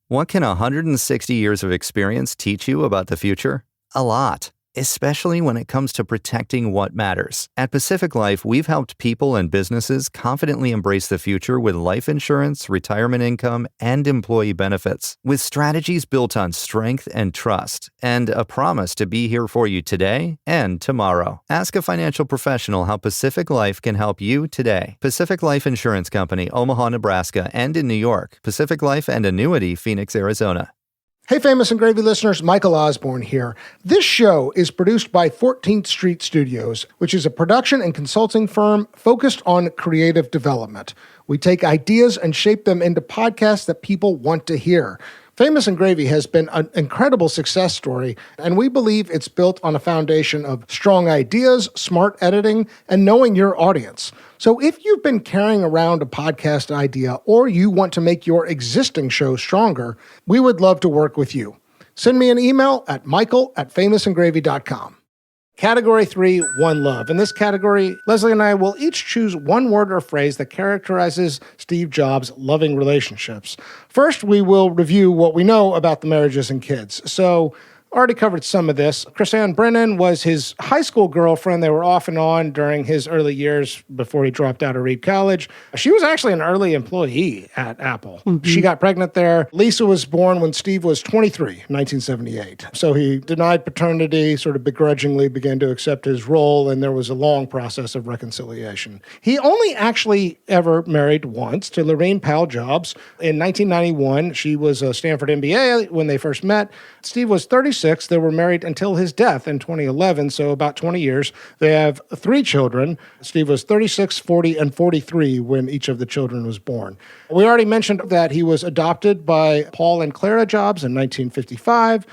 What can 160 years of experience teach you about the future? A lot, especially when it comes to protecting what matters. At Pacific Life, we've helped people and businesses confidently embrace the future with life insurance, retirement income, and employee benefits. With strategies built on strength and trust, and a promise to be here for you today and tomorrow. Ask a financial professional how Pacific Life can help you today. Pacific Life Insurance Company, Omaha, Nebraska, and in New York. Pacific Life and Annuity, Phoenix, Arizona. Hey, Famous and Gravy listeners, Michael Osborne here. This show is produced by 14th Street Studios, which is a production and consulting firm focused on creative development. We take ideas and shape them into podcasts that people want to hear. Famous and Gravy has been an incredible success story, and we believe it's built on a foundation of strong ideas, smart editing, and knowing your audience. So if you've been carrying around a podcast idea or you want to make your existing show stronger, we would love to work with you. Send me an email at michael@famousandgravy.com. Category 3, One Love. In this category, Leslie and I will each choose one word or phrase that characterizes Steve Jobs' loving relationships. First, we will review what we know about the marriages and kids. So, already covered some of this. Chrisanne Brennan was his high school girlfriend. They were off and on during his early years before he dropped out of Reed College. She was actually an early employee at Apple. Mm-hmm. She got pregnant there. Lisa was born when Steve was 23, 1978. So he denied paternity, sort of begrudgingly began to accept his role, and there was a long process of reconciliation. He only actually ever married once, to Lorraine Powell Jobs. In 1991, she was a Stanford MBA when they first met. Steve was 36. They were married until his death in 2011, so about 20 years. They have 3 children. Steve was 36, 40, and 43 when each of the children was born. We already mentioned that he was adopted by Paul and Clara Jobs in 1955.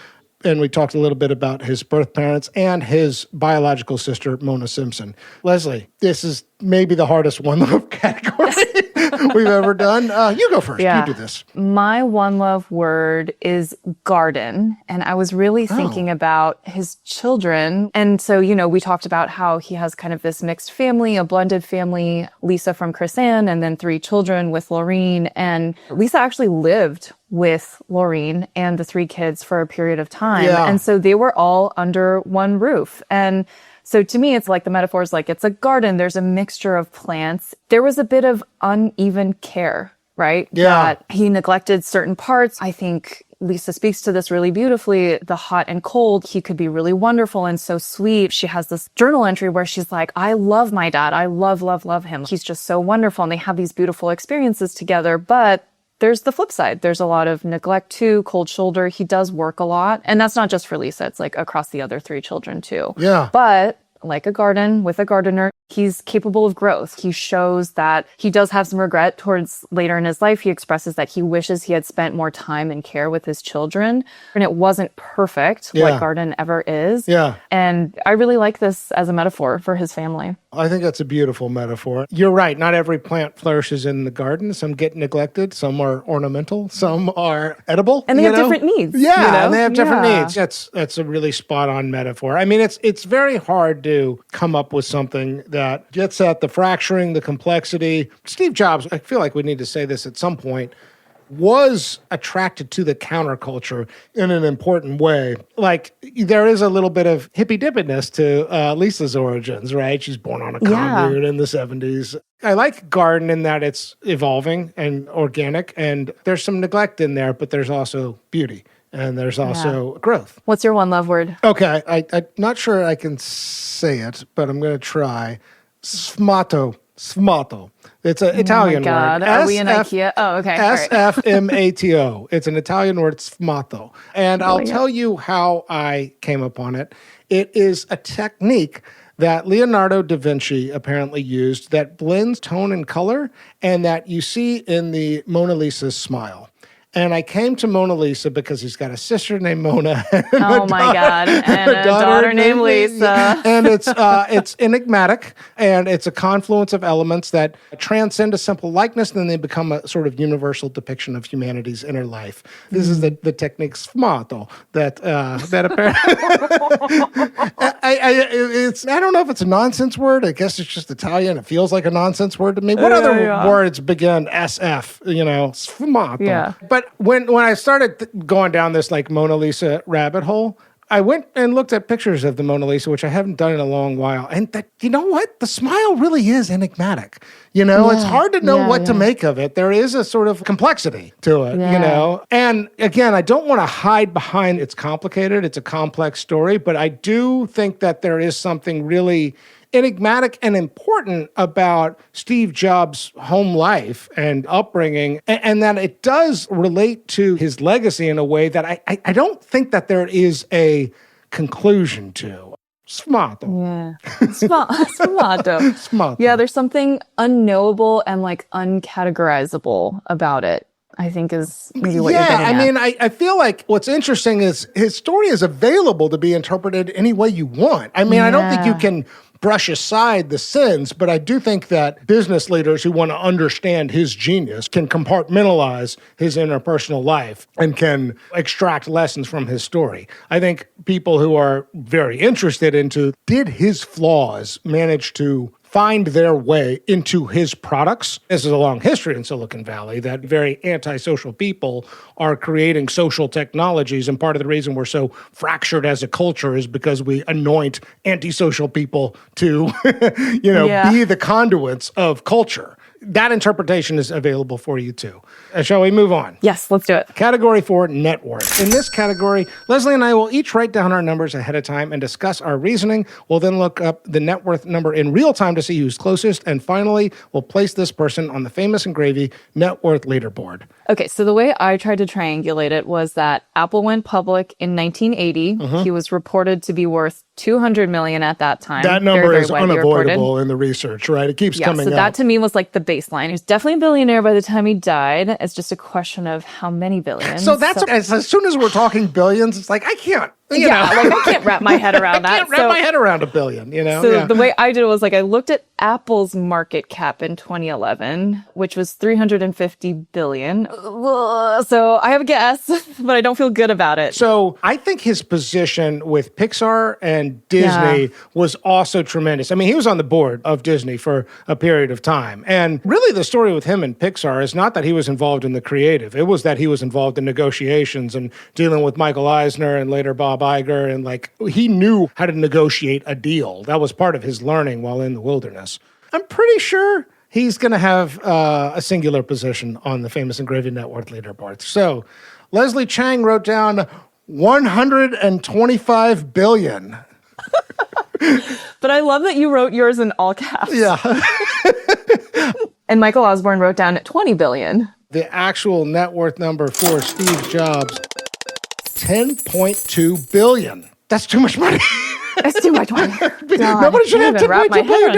And we talked a little bit about his birth parents and his biological sister, Mona Simpson. Leslie, this is maybe the hardest One Love category we've ever done. You go first. Yeah. You do this. My One Love word is garden. And I was really thinking about his children. And so, we talked about how he has kind of this mixed family, a blended family, Lisa from Chrisanne, and then 3 children with Laureen. And Lisa actually lived with Laureen and the 3 kids for a period of time. Yeah. And so they were all under one roof. And so to me, it's like the metaphor is like it's a garden. There's a mixture of plants. There was a bit of uneven care, right? Yeah. That he neglected certain parts. I think Lisa speaks to this really beautifully. The hot and cold, he could be really wonderful and so sweet. She has this journal entry where she's like, I love my dad. I love him. He's just so wonderful. And they have these beautiful experiences together. But there's the flip side. There's a lot of neglect too, cold shoulder. He does work a lot. And that's not just for Lisa. It's like across the other 3 children too. Yeah. But like a garden with a gardener, he's capable of growth. He shows that he does have some regret towards later in his life. He expresses that he wishes he had spent more time and care with his children. And it wasn't perfect like garden ever is. Yeah. And I really like this as a metaphor for his family. I think that's a beautiful metaphor. You're right. Not every plant flourishes in the garden. Some get neglected. Some are ornamental. Some are edible. And they have different needs. Yeah, and they have different needs. That's a really spot-on metaphor. I mean, it's very hard to come up with something that gets at the fracturing, the complexity. Steve Jobs, I feel like we need to say this at some point, was attracted to the counterculture in an important way. Like, there is a little bit of hippy-dippiness to Lisa's origins, right? She's born on a commune in the 70s. I like garden in that it's evolving and organic, and there's some neglect in there, but there's also beauty. And there's also growth. What's your One Love word? Okay, I'm not sure I can say it, but I'm going to try. Sfumato. It's an Italian word. Oh my God. Are we in IKEA? Oh, okay. S-F-M-A-T-O. It's an Italian word, sfumato. And I'll tell you how I came upon it. It is a technique that Leonardo da Vinci apparently used that blends tone and color and that you see in the Mona Lisa's smile. And I came to Mona Lisa because he's got a sister named Mona. And my God. And a daughter named Lisa. And it's enigmatic, and it's a confluence of elements that transcend a simple likeness, and then they become a sort of universal depiction of humanity's inner life. This is the technique sfumato that apparently I don't know if it's a nonsense word. I guess it's just Italian. It feels like a nonsense word to me. What other words begin SF? Sfumato. Yeah. But when I started going down this like Mona Lisa rabbit hole, I went and looked at pictures of the Mona Lisa, which I haven't done in a long while. And you know what? The smile really is enigmatic. It's hard to know what to make of it. There is a sort of complexity to it, And again, I don't want to hide behind it's complicated. It's a complex story, but I do think that there is something really enigmatic and important about Steve Jobs' home life and upbringing, and that it does relate to his legacy in a way that I don't think that there is a conclusion to. Sfumato. Yeah. Sfumato. Sfumato. Yeah, there's something unknowable and like uncategorizable about it, I think is maybe what you're getting at. I mean, I feel like what's interesting is his story is available to be interpreted any way you want. I mean, I don't think you can brush aside the sins, but I do think that business leaders who want to understand his genius can compartmentalize his interpersonal life and can extract lessons from his story. I think people who are very interested into did his flaws manage to find their way into his products. This is a long history in Silicon Valley that very antisocial people are creating social technologies. And part of the reason we're so fractured as a culture is because we anoint antisocial people to, be the conduits of culture. That interpretation is available for you too. Shall we move on? Yes, let's do it. Category 4, net worth. In this category, Leslie and I will each write down our numbers ahead of time and discuss our reasoning. We'll then look up the net worth number in real time to see who's closest. And finally, we'll place this person on the Famous and Gravy net worth leaderboard. Okay, so the way I tried to triangulate it was that Apple went public in 1980. He was reported to be worth $200 million at that time. That number very is unavoidable unavoidable in the research, right? It keeps coming up. So that to me was like the baseline. He was definitely a billionaire by the time he died. It's just a question of how many billions. So that's as soon as we're talking billions, it's like I can't. Like I can't wrap my head around that. I can't wrap my head around $1 billion, So the way I did it was like I looked at Apple's market cap in 2011, which was $350 billion. So I have a guess, but I don't feel good about it. So I think his position with Pixar and Disney was also tremendous. I mean, he was on the board of Disney for a period of time. And really the story with him and Pixar is not that he was involved in the creative. It was that he was involved in negotiations and dealing with Michael Eisner and later Bob Iger. And he knew how to negotiate a deal. That was part of his learning while in the wilderness. I'm pretty sure he's going to have a singular position on the Famous and Gravy net worth leaderboard. So Leslie Chang wrote down $125 billion. But I love that you wrote yours in all caps. Yeah. And Michael Osborne wrote down $20 billion. The actual net worth number for Steve Jobs, $10.2 billion. That's too much money. That's too much money. Nobody should have $10.2 billion.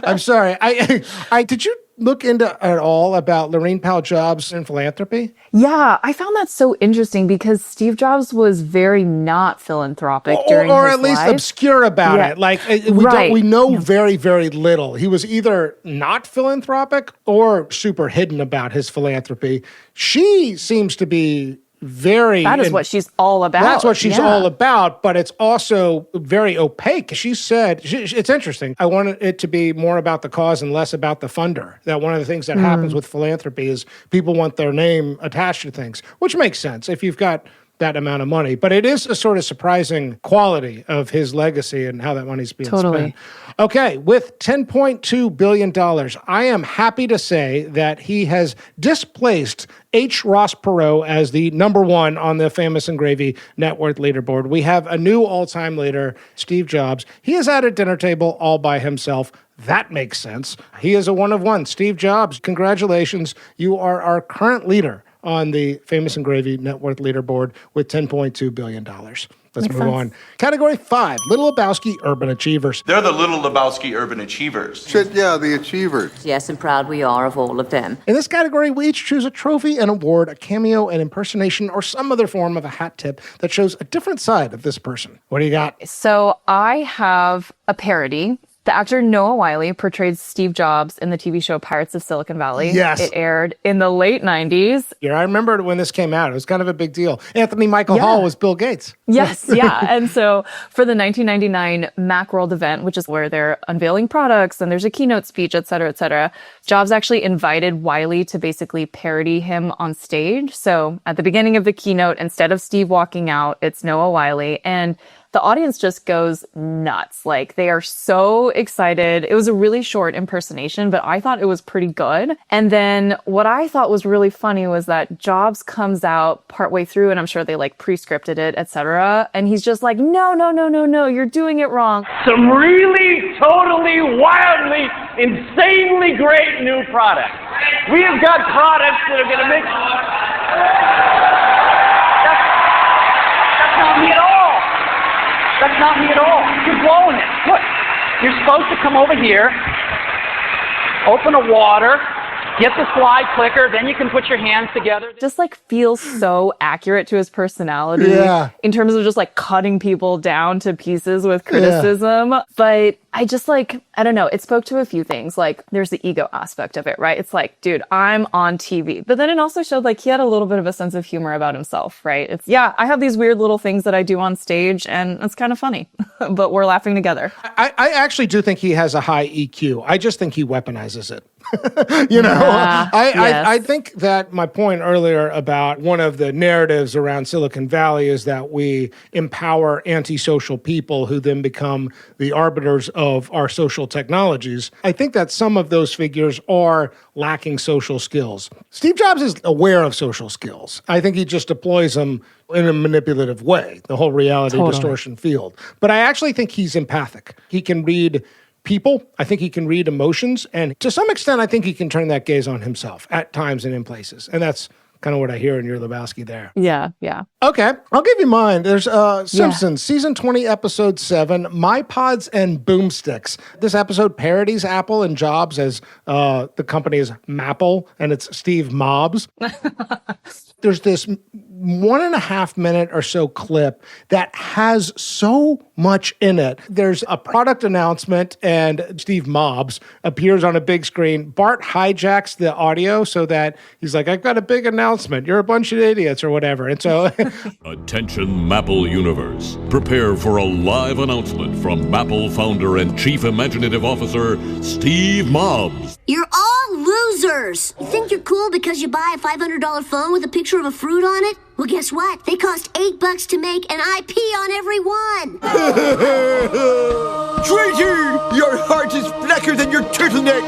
I'm sorry. I did you look into at all about Laurene Powell Jobs and philanthropy? Yeah, I found that so interesting because Steve Jobs was very not philanthropic during his life. Or at least obscure about it. Like we know very, very little. He was either not philanthropic or super hidden about his philanthropy. She seems to be that is what she's all about. That's what she's all about, but it's also very opaque. She said, it's interesting. I wanted it to be more about the cause and less about the funder. That one of the things that happens with philanthropy is people want their name attached to things, which makes sense if you've got that amount of money. But it is a sort of surprising quality of his legacy and how that money's being spent. Okay, with $10.2 billion, I am happy to say that he has displaced H. Ross Perot as the number one on the Famous and Gravy net worth leaderboard. We have a new all-time leader, Steve Jobs. He is at a dinner table all by himself. That makes sense. He is a one of one. Steve Jobs, congratulations. You are our current leader on the Famous and Gravy net worth leaderboard with $10.2 billion. Let's Makes move sense. on. Category 5, Little Lebowski Urban Achievers. They're the Little Lebowski Urban Achievers. The Achievers. Yes, and proud we are of all of them. In this category, we each choose a trophy, an award, a cameo, an impersonation, or some other form of a hat tip that shows a different side of this person. What do you got? So I have a parody. The actor Noah Wyle portrayed Steve Jobs in the TV show Pirates of Silicon Valley. Yes. It aired in the late 90s. Yeah, I remember when this came out. It was kind of a big deal. Anthony Michael Hall was Bill Gates. Yes, yeah. And so for the 1999 Macworld event, which is where they're unveiling products and there's a keynote speech, et cetera, Jobs actually invited Wiley to basically parody him on stage. So at the beginning of the keynote, instead of Steve walking out, it's Noah Wyle. And the audience just goes nuts. Like, they are so excited. It was a really short impersonation, but I thought it was pretty good. And then what I thought was really funny was that Jobs comes out partway through, and I'm sure they like pre-scripted it, etc. And he's just like, no, you're doing it wrong. Some really, totally, wildly, insanely great new products. We have got products that are going to make... That's not me at all. That's not me at all. You're blowing it. Look, you're supposed to come over here, open a water, get the slide clicker, then you can put your hands together. Just like feels so accurate to his personality in terms of just like cutting people down to pieces with criticism. But I just like, I don't know, it spoke to a few things. Like, there's the ego aspect of it, right? It's like, dude, I'm on TV. But then it also showed like he had a little bit of a sense of humor about himself, right? It's, I have these weird little things that I do on stage and it's kind of funny, but we're laughing together. I actually do think he has a high EQ. I just think he weaponizes it. I think that my point earlier about one of the narratives around Silicon Valley is that we empower antisocial people who then become the arbiters of our social technologies. I think that some of those figures are lacking social skills. Steve Jobs is aware of social skills. I think he just deploys them in a manipulative way, the whole reality distortion field. But I actually think he's empathic. He can read people. I think he can read emotions. And to some extent, I think he can turn that gaze on himself at times and in places. And that's kind of what I hear in your Lebowski there. Yeah. Okay, I'll give you mine. There's Simpsons, season 20, episode 7, My Pods and Boomsticks. This episode parodies Apple and Jobs as the company is Mapple, and it's Steve Mobs. There's this 1.5 minute or so clip that has so much in it. There's a product announcement and Steve Mobs appears on a big screen. Bart hijacks the audio so that he's like, I've got a big announcement. You're a bunch of idiots or whatever. And so... Attention Mapple Universe. Prepare for a live announcement from Mapple founder and chief imaginative officer, Steve Mobs. You're all losers. You think you're cool because you buy a $500 phone with a picture of a fruit on it? Well, guess what? They cost $8 to make, and I pee on every one. Traitor! Your heart is blacker than your turtleneck.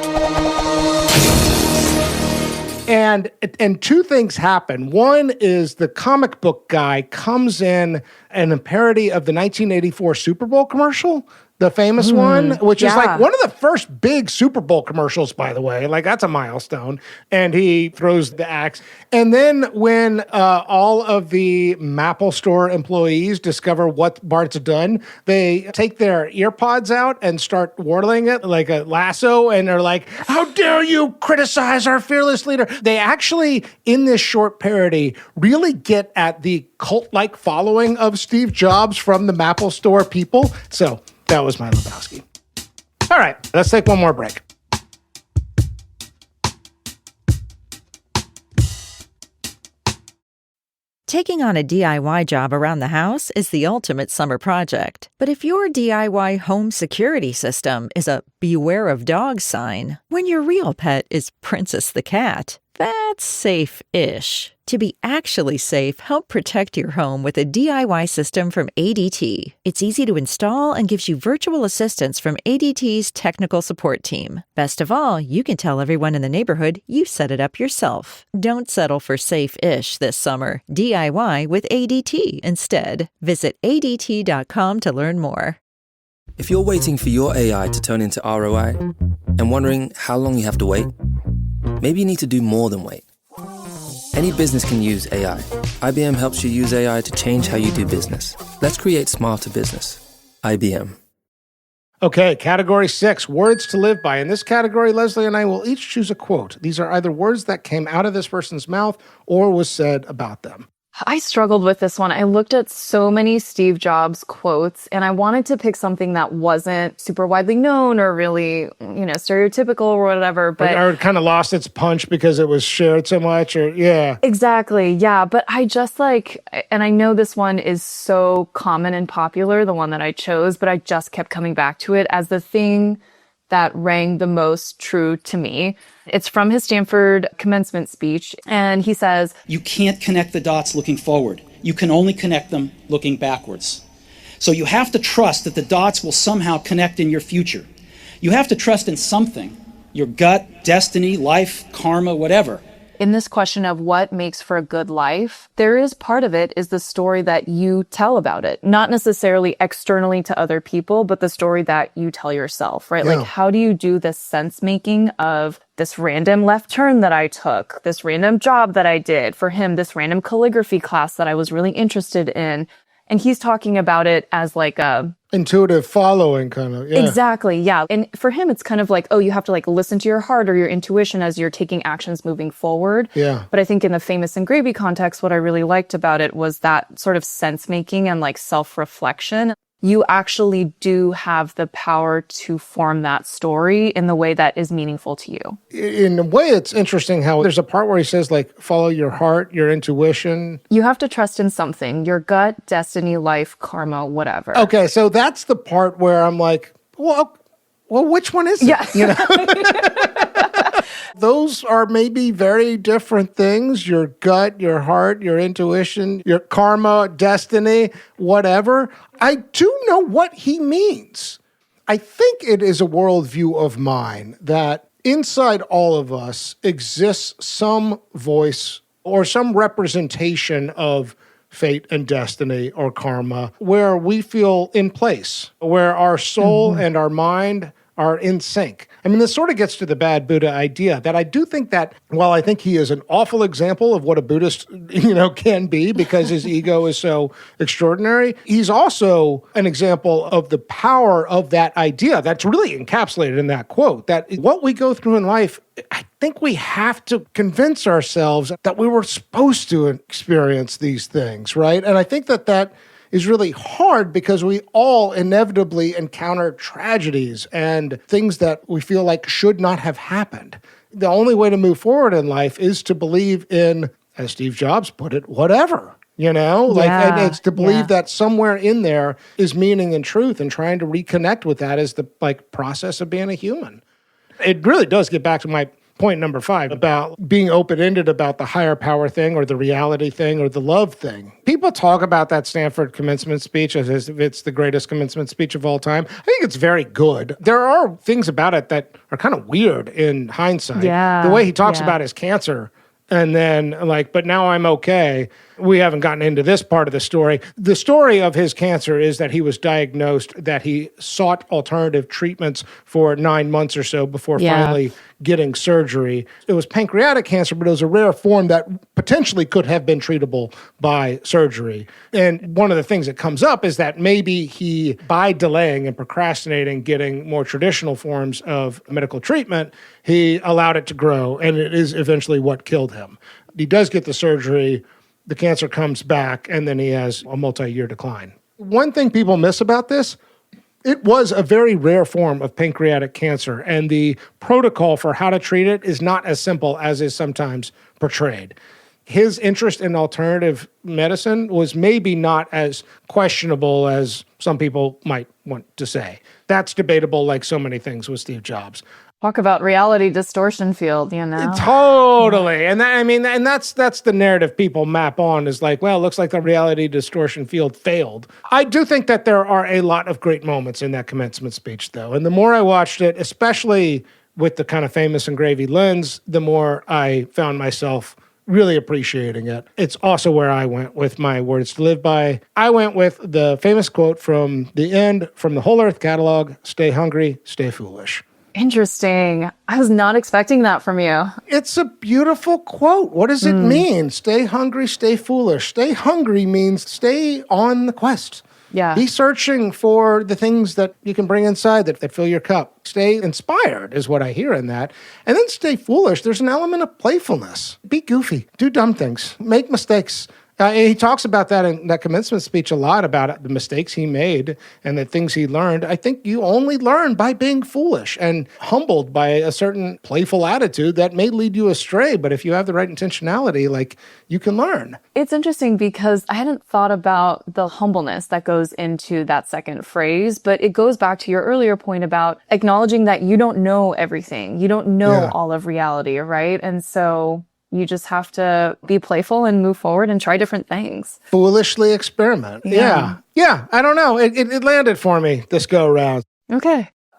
And two things happen. One is the comic book guy comes in and a parody of the 1984 Super Bowl commercial, the famous one, which is like one of the first big Super Bowl commercials, by the way. Like, that's a milestone. And he throws the axe. And then when all of the Mapple store employees discover what Bart's done, they take their ear pods out and start whirling it like a lasso. And they're like, how dare you criticize our fearless leader? They actually, in this short parody, really get at the cult-like following of Steve Jobs from the Mapple store people. So that was my Lebowski. All right, let's take one more break. Taking on a DIY job around the house is the ultimate summer project. But if your DIY home security system is a beware of dogs sign, when your real pet is Princess the cat, that's safe-ish. To be actually safe, help protect your home with a DIY system from ADT. It's easy to install and gives you virtual assistance from ADT's technical support team. Best of all, you can tell everyone in the neighborhood you set it up yourself. Don't settle for safe-ish this summer. DIY with ADT instead. Visit ADT.com to learn more. If you're waiting for your AI to turn into ROI and wondering how long you have to wait, maybe you need to do more than wait. Any business can use AI. IBM helps you use AI to change how you do business. Let's create smarter business. IBM. Okay, category 6, words to live by. In this category, Leslie and I will each choose a quote. These are either words that came out of this person's mouth or was said about them. I struggled with this one. I looked at so many Steve Jobs quotes, and I wanted to pick something that wasn't super widely known or really, stereotypical or whatever. But or kind of lost its punch because it was shared so much, or yeah. Exactly, yeah. But I just and I know this one is so common and popular, the one that I chose, but I just kept coming back to it as the thing that rang the most true to me. It's from his Stanford commencement speech, and he says, "You can't connect the dots looking forward. You can only connect them looking backwards. So you have to trust that the dots will somehow connect in your future. You have to trust in something, your gut, destiny, life, karma, whatever." In this question of what makes for a good life, there is part of it is the story that you tell about it. Not necessarily externally to other people, but the story that you tell yourself, right? Yeah. Like, how do you do the sense making of this random left turn that I took, this random job that I did, for him, this random calligraphy class that I was really interested in. And he's talking about it as like a intuitive following kind of. Yeah. Exactly, yeah. And for him, it's kind of like, you have to listen to your heart or your intuition as you're taking actions moving forward. Yeah. But I think in the Famous and Gravy context, what I really liked about it was that sort of sense making and self-reflection. You actually do have the power to form that story in the way that is meaningful to you. In a way, it's interesting how there's a part where he says, follow your heart, your intuition. You have to trust in something, your gut, destiny, life, karma, whatever. Okay, so that's the part where I'm like, well, which one is it? Yeah. Those are maybe very different things. Your gut, your heart, your intuition, your karma, destiny, whatever. I do know what he means. I think it is a worldview of mine that inside all of us exists some voice or some representation of fate and destiny or karma where we feel in place, where our soul and our mind are in sync. I mean, this sort of gets to the bad Buddha idea that I do think that while I think he is an awful example of what a Buddhist, can be because his ego is so extraordinary, he's also an example of the power of that idea that's really encapsulated in that quote, that what we go through in life, I think we have to convince ourselves that we were supposed to experience these things, right? And I think that is really hard because we all inevitably encounter tragedies and things that we feel like should not have happened. The only way to move forward in life is to believe in, as Steve Jobs put it, whatever, and it's to believe that somewhere in there is meaning and truth, and trying to reconnect with that is the process of being a human. It really does get back to my point number 5 about being open-ended about the higher power thing or the reality thing or the love thing. People talk about that Stanford commencement speech as if it's the greatest commencement speech of all time. I think it's very good. There are things about it that are kind of weird in hindsight. Yeah. The way he talks about his cancer and then but now I'm okay. We haven't gotten into this part of the story. The story of his cancer is that he was diagnosed, that he sought alternative treatments for 9 months or so before finally getting surgery. It was pancreatic cancer, but it was a rare form that potentially could have been treatable by surgery. And one of the things that comes up is that maybe he, by delaying and procrastinating getting more traditional forms of medical treatment, he allowed it to grow, and it is eventually what killed him. He does get the surgery, the cancer comes back, and then he has a multi-year decline. One thing people miss about this, it was a very rare form of pancreatic cancer, and the protocol for how to treat it is not as simple as is sometimes portrayed. His interest in alternative medicine was maybe not as questionable as some people might want to say. That's debatable, like so many things with Steve Jobs. Talk about reality distortion field, Totally. And that's the narrative people map on is it looks like the reality distortion field failed. I do think that there are a lot of great moments in that commencement speech, though. And the more I watched it, especially with the kind of Famous and Gravy lens, the more I found myself really appreciating it. It's also where I went with my words to live by. I went with the famous quote from the end, from the Whole Earth catalog, "Stay hungry, stay foolish." Interesting. I was not expecting that from you. It's a beautiful quote. What does it mean? Stay hungry, stay foolish. Stay hungry means stay on the quest. Yeah. Be searching for the things that you can bring inside that fill your cup. Stay inspired is what I hear in that. And then stay foolish. There's an element of playfulness. Be goofy. Do dumb things. Make mistakes. He talks about that in that commencement speech a lot, about the mistakes he made and the things he learned. I think you only learn by being foolish and humbled by a certain playful attitude that may lead you astray. But if you have the right intentionality, like, you can learn. It's interesting because I hadn't thought about the humbleness that goes into that second phrase, but it goes back to your earlier point about acknowledging that you don't know everything. You don't know all of reality, right? And so you just have to be playful and move forward and try different things. Foolishly experiment. Yeah, I don't know. It landed for me this go around.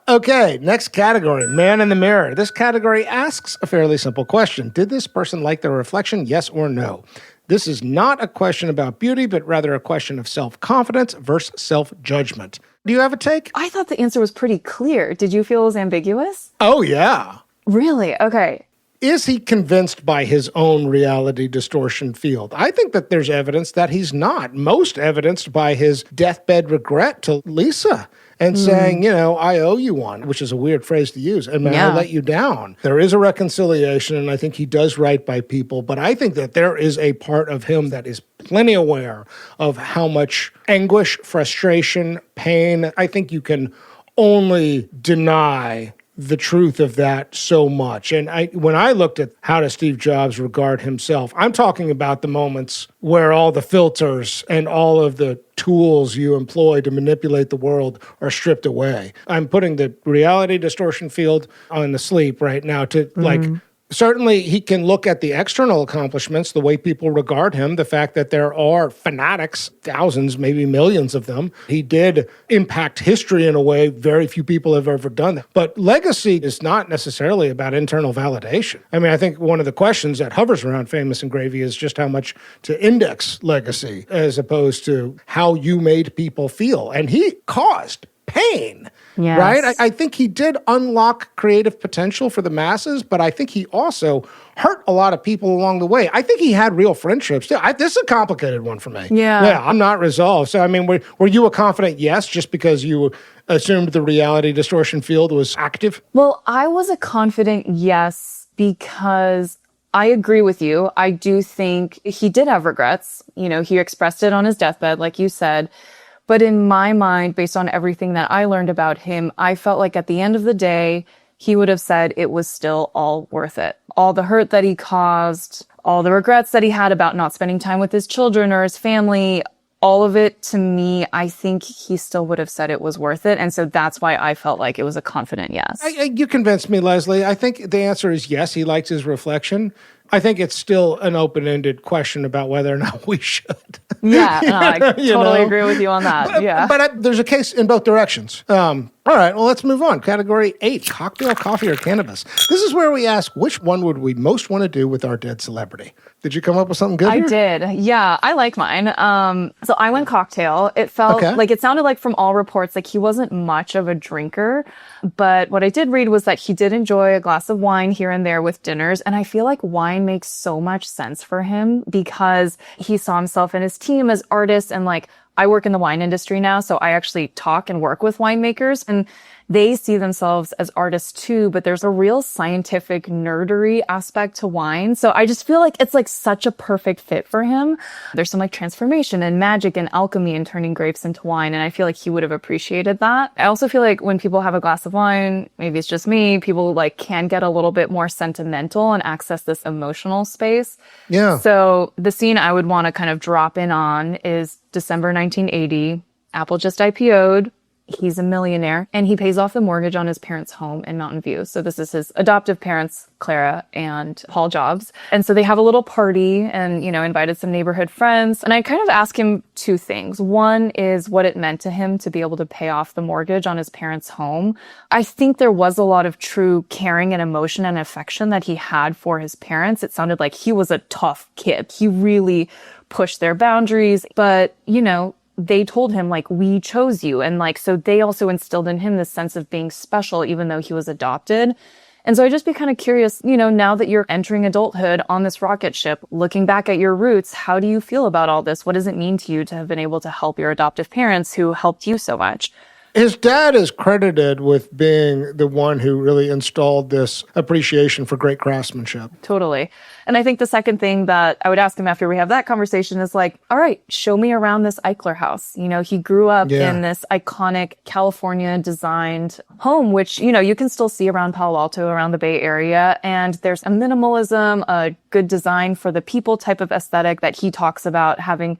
Okay, next category, man in the mirror. This category asks a fairly simple question. Did this person like their reflection, yes or no? This is not a question about beauty, but rather a question of self-confidence versus self-judgment. Do you have a take? I thought the answer was pretty clear. Did you feel it was ambiguous? Oh, yeah. Really? Okay. Is he convinced by his own reality distortion field? I think that there's evidence that he's not. Most evidenced by his deathbed regret to Lisa and saying, I owe you one, which is a weird phrase to use, and may I let you down. There is a reconciliation, and I think he does right by people, but I think that there is a part of him that is plenty aware of how much anguish, frustration, pain. I think you can only deny the truth of that so much. And when I looked at how does Steve Jobs regard himself, I'm talking about the moments where all the filters and all of the tools you employ to manipulate the world are stripped away. I'm putting the reality distortion field on the sleep right now to certainly, he can look at the external accomplishments, the way people regard him, the fact that there are fanatics, thousands, maybe millions of them. He did impact history in a way very few people have ever done that. But legacy is not necessarily about internal validation. I mean, I think one of the questions that hovers around Famous and Gravy is just how much to index legacy as opposed to how you made people feel. And he caused pain. Yes. Right? I think he did unlock creative potential for the masses, but I think he also hurt a lot of people along the way. I think he had real friendships too. This is a complicated one for me. Yeah, I'm not resolved. So, I mean, were you a confident yes just because you assumed the reality distortion field was active? Well, I was a confident yes because I agree with you. I do think he did have regrets. He expressed it on his deathbed, like you said. But in my mind, based on everything that I learned about him, I felt like at the end of the day, he would have said it was still all worth it. All the hurt that he caused, all the regrets that he had about not spending time with his children or his family, all of it, to me, I think he still would have said it was worth it. And so that's why I felt like it was a confident yes. You convinced me, Leslie. I think the answer is yes, he likes his reflection. I think it's still an open-ended question about whether or not we should. Yeah, no, I totally agree with you on that. But there's a case in both directions. All right, well, let's move on. Category 8, cocktail, coffee, or cannabis. This is where we ask, which one would we most want to do with our dead celebrity? Did you come up with something good here? I did. Yeah, I like mine. So I went cocktail. It felt like, it sounded like from all reports, like he wasn't much of a drinker. But what I did read was that he did enjoy a glass of wine here and there with dinners. And I feel like wine makes so much sense for him because he saw himself and his team as artists. And like, I work in the wine industry now, so I actually talk and work with winemakers, and they see themselves as artists too, but there's a real scientific nerdery aspect to wine. So I just feel like it's like such a perfect fit for him. There's some like transformation and magic and alchemy in turning grapes into wine, and I feel like he would have appreciated that. I also feel like when people have a glass of wine, maybe it's just me, people like can get a little bit more sentimental and access this emotional space. Yeah. So the scene I would want to kind of drop in on is December 1980. Apple just IPO'd. He's a millionaire, and he pays off the mortgage on his parents' home in Mountain View. So this is his adoptive parents, Clara and Paul Jobs. And so they have a little party and, invited some neighborhood friends. And I kind of asked him two things. One is what it meant to him to be able to pay off the mortgage on his parents' home. I think there was a lot of true caring and emotion and affection that he had for his parents. It sounded like he was a tough kid. He really pushed their boundaries, but, they told him, like, we chose you. And, like, so they also instilled in him this sense of being special, even though he was adopted. And so I'd just be kind of curious, now that you're entering adulthood on this rocket ship, looking back at your roots, how do you feel about all this? What does it mean to you to have been able to help your adoptive parents who helped you so much? His dad is credited with being the one who really installed this appreciation for great craftsmanship. Totally. And I think the second thing that I would ask him after we have that conversation is like, all right, show me around this Eichler house. He grew up in this iconic California designed home, which, you can still see around Palo Alto, around the Bay Area. And there's a minimalism, a good design for the people type of aesthetic that he talks about having,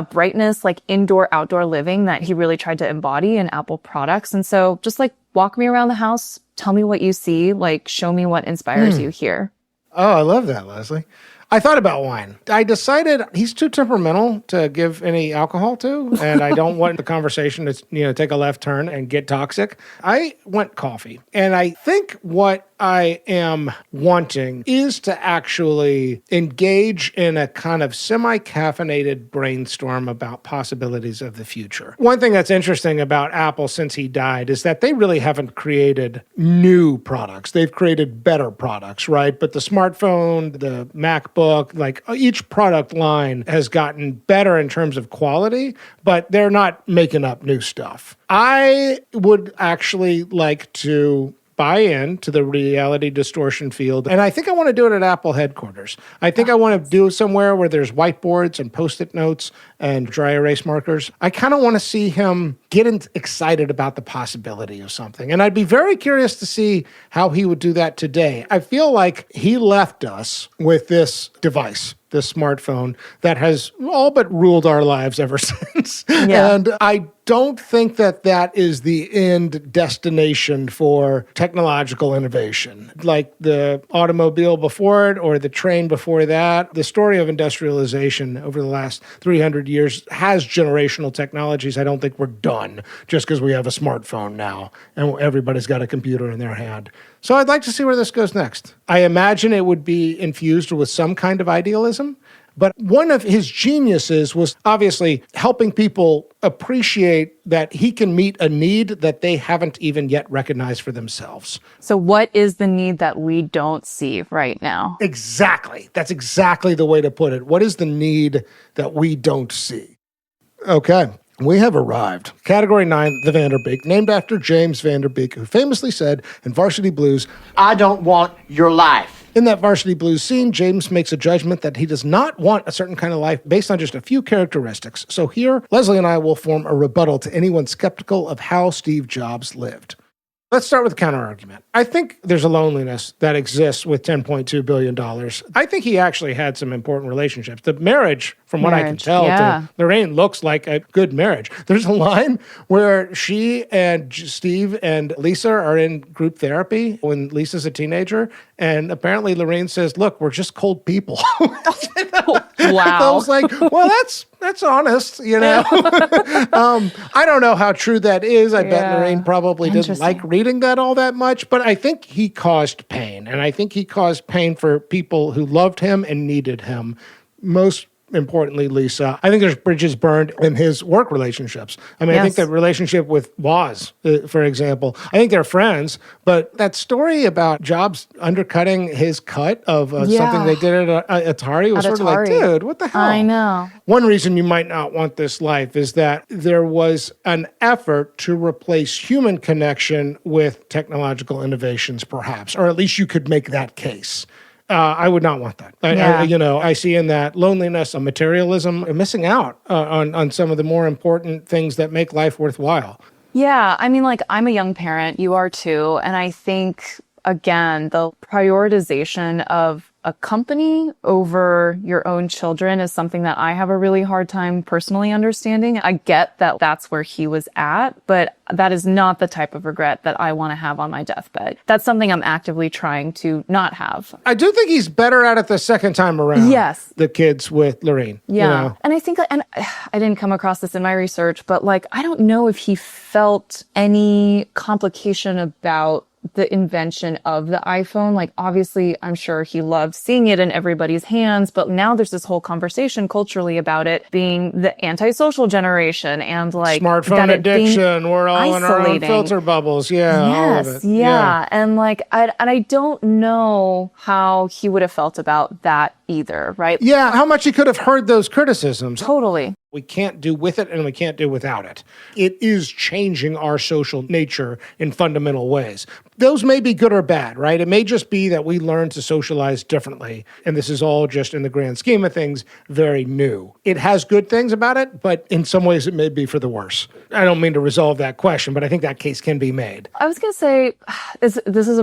brightness, like indoor, outdoor living that he really tried to embody in Apple products. And so just like walk me around the house, tell me what you see, like show me what inspires you here. Oh, I love that, Leslie. I thought about wine. I decided he's too temperamental to give any alcohol to, and I don't want the conversation to, take a left turn and get toxic. I went coffee, and I think what I am wanting is to actually engage in a kind of semi-caffeinated brainstorm about possibilities of the future. One thing that's interesting about Apple since he died is that they really haven't created new products. They've created better products, right? But the smartphone, the MacBook, like each product line has gotten better in terms of quality, but they're not making up new stuff. I would actually like to buy into the reality distortion field. And I think I want to do it at Apple headquarters. I think I want to do it somewhere where there's whiteboards and Post-it notes and dry erase markers. I kind of want to see him get excited about the possibility of something. And I'd be very curious to see how he would do that today. I feel like he left us with this device, this smartphone, that has all but ruled our lives ever since. Yeah. And I don't think that is the end destination for technological innovation. Like the automobile before it or the train before that, the story of industrialization over the last 300 years has generational technologies. I don't think we're done just because we have a smartphone now and everybody's got a computer in their hand. So I'd like to see where this goes next. I imagine it would be infused with some kind of idealism. But one of his geniuses was obviously helping people appreciate that he can meet a need that they haven't even yet recognized for themselves. So what is the need that we don't see right now? Exactly. That's exactly the way to put it. What is the need that we don't see? Okay. We have arrived. Category 9, the Vanderbeek, named after James Vanderbeek, who famously said in Varsity Blues, "I don't want your life." In that Varsity Blues scene, James makes a judgment that he does not want a certain kind of life based on just a few characteristics. So here, Leslie and I will form a rebuttal to anyone skeptical of how Steve Jobs lived. Let's start with a counter-argument. I think there's a loneliness that exists with $10.2 billion. I think he actually had some important relationships. The marriage, from what I can tell, to Lorraine looks like a good marriage. There's a line where she and Steve and Lisa are in group therapy when Lisa's a teenager, and apparently Lorraine says, "Look, we're just cold people." Wow. I was like, well, that's honest, I don't know how true that is. I bet Lorraine probably didn't like reading that all that much, but I think he caused pain. And I think he caused pain for people who loved him and needed him. Most importantly, Lisa, I think there's bridges burned in his work relationships. I mean, I think the relationship with Woz, for example, I think they're friends, but that story about Jobs undercutting his cut of something they did at Atari was sort of like, dude, what the hell? I know. One reason you might not want this life is that there was an effort to replace human connection with technological innovations, perhaps, or at least you could make that case. I would not want that. I see in that loneliness, a materialism, a missing out on some of the more important things that make life worthwhile. Yeah, I mean, like, I'm a young parent, you are too, and I think, again, the prioritization of a company over your own children is something that I have a really hard time personally understanding. I get that that's where he was at, but that is not the type of regret that I want to have on my deathbed. That's something I'm actively trying to not have. I do think he's better at it the second time around. Yes. The kids with Lorraine. Yeah. And I think, and I didn't come across this in my research, but like, I don't know if he felt any complication about the invention of the iPhone. Like, obviously, I'm sure he loved seeing it in everybody's hands, but now there's this whole conversation culturally about it being the antisocial generation and like smartphone addiction. We're all in our own filter bubbles. Yeah, all of it. Yeah. And like, I don't know how he would have felt about that either, right? Yeah, how much he could have heard those criticisms. Totally. We can't do with it and we can't do without it. It is changing our social nature in fundamental ways. Those may be good or bad, right? It may just be that we learn to socialize differently. And this is all just in the grand scheme of things, very new. It has good things about it, but in some ways it may be for the worse. I don't mean to resolve that question, but I think that case can be made. I was going to say, this is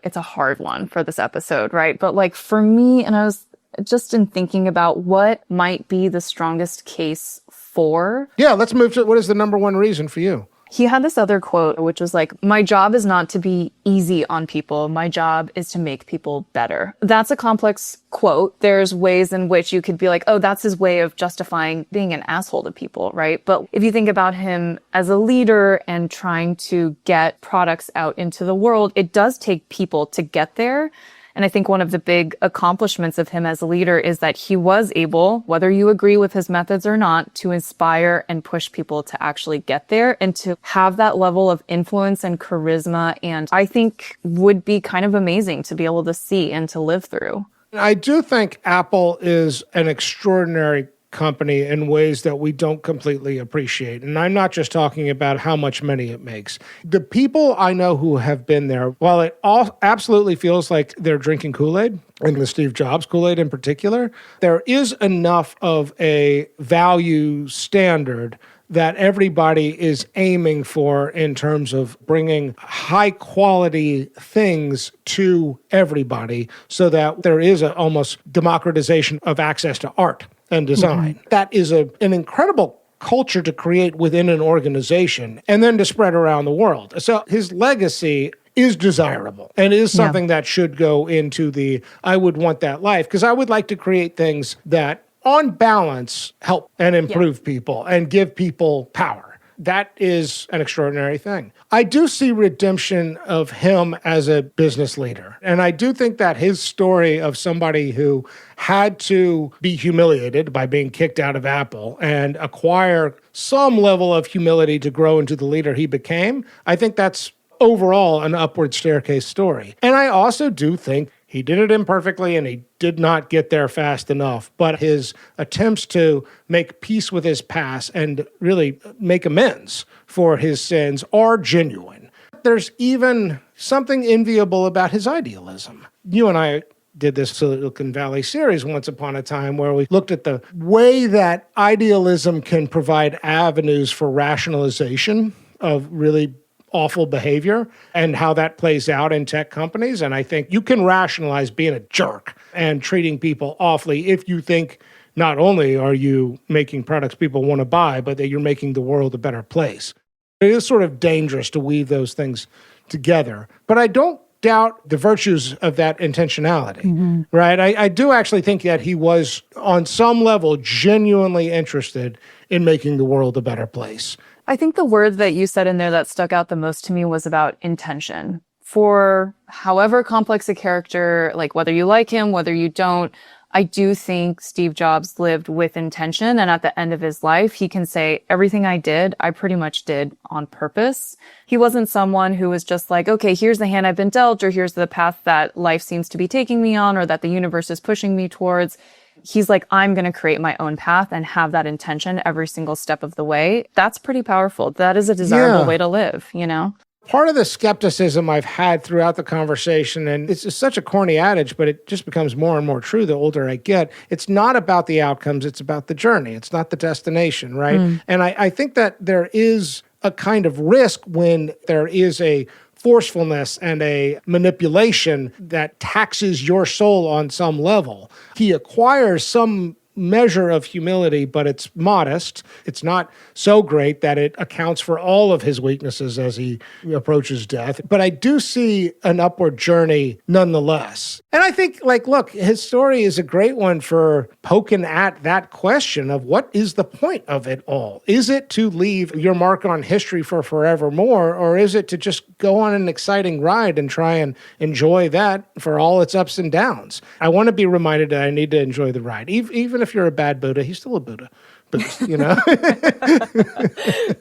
it's a hard one for this episode, right? But like for me, and I was just in thinking about what might be the strongest case for. Yeah, let's move to what is the number one reason for you? He had this other quote, which was like, my job is not to be easy on people. My job is to make people better. That's a complex quote. There's ways in which you could be like, oh, that's his way of justifying being an asshole to people, right? But if you think about him as a leader and trying to get products out into the world, it does take people to get there. And I think one of the big accomplishments of him as a leader is that he was able, whether you agree with his methods or not, to inspire and push people to actually get there and to have that level of influence and charisma. And I think would be kind of amazing to be able to see and to live through. I do think Apple is an extraordinary company in ways that we don't completely appreciate. And I'm not just talking about how much money it makes. The people I know who have been there, while it all absolutely feels like they're drinking Kool-Aid, and the Steve Jobs Kool-Aid in particular, there is enough of a value standard that everybody is aiming for in terms of bringing high quality things to everybody so that there is a almost democratization of access to art and design. Mm-hmm. That is an incredible culture to create within an organization and then to spread around the world. So his legacy is desirable and is something that should go into the, I would want that life, because I would like to create things that on balance help and improve people and give people power. That is an extraordinary thing. I do see redemption of him as a business leader. And I do think that his story of somebody who had to be humiliated by being kicked out of Apple and acquire some level of humility to grow into the leader he became, I think that's overall an upward staircase story. And I also do think he did it imperfectly and he did not get there fast enough. But his attempts to make peace with his past and really make amends for his sins are genuine. There's even something enviable about his idealism. You and I did this Silicon Valley series once upon a time where we looked at the way that idealism can provide avenues for rationalization of really awful behavior and how that plays out in tech companies. And I think you can rationalize being a jerk and treating people awfully if you think not only are you making products people want to buy, but that you're making the world a better place. It is sort of dangerous to weave those things together. But I don't doubt the virtues of that intentionality, right? I do actually think that he was on some level genuinely interested in making the world a better place. I think the word that you said in there that stuck out the most to me was about intention. For however complex a character, like whether you like him, whether you don't, I do think Steve Jobs lived with intention. And at the end of his life, he can say, everything I did, I pretty much did on purpose. He wasn't someone who was just like, okay, here's the hand I've been dealt, or here's the path that life seems to be taking me on, or that the universe is pushing me towards. He's like, I'm going to create my own path and have that intention every single step of the way. That's pretty powerful. That is a desirable way to live, you know? Part of the skepticism I've had throughout the conversation, and it's just such a corny adage, but it just becomes more and more true the older I get, it's not about the outcomes, it's about the journey. It's not the destination, right? And I think that there is a kind of risk when there is a forcefulness and a manipulation that taxes your soul on some level. He acquires some measure of humility, but it's modest. It's not so great that it accounts for all of his weaknesses as he approaches death. But I do see an upward journey nonetheless. And I think, look, his story is a great one for poking at that question of what is the point of it all? Is it to leave your mark on history for forevermore, or is it to just go on an exciting ride and try and enjoy that for all its ups and downs? I want to be reminded that I need to enjoy the ride. Even if you're a bad Buddha, he's still a Buddha. But,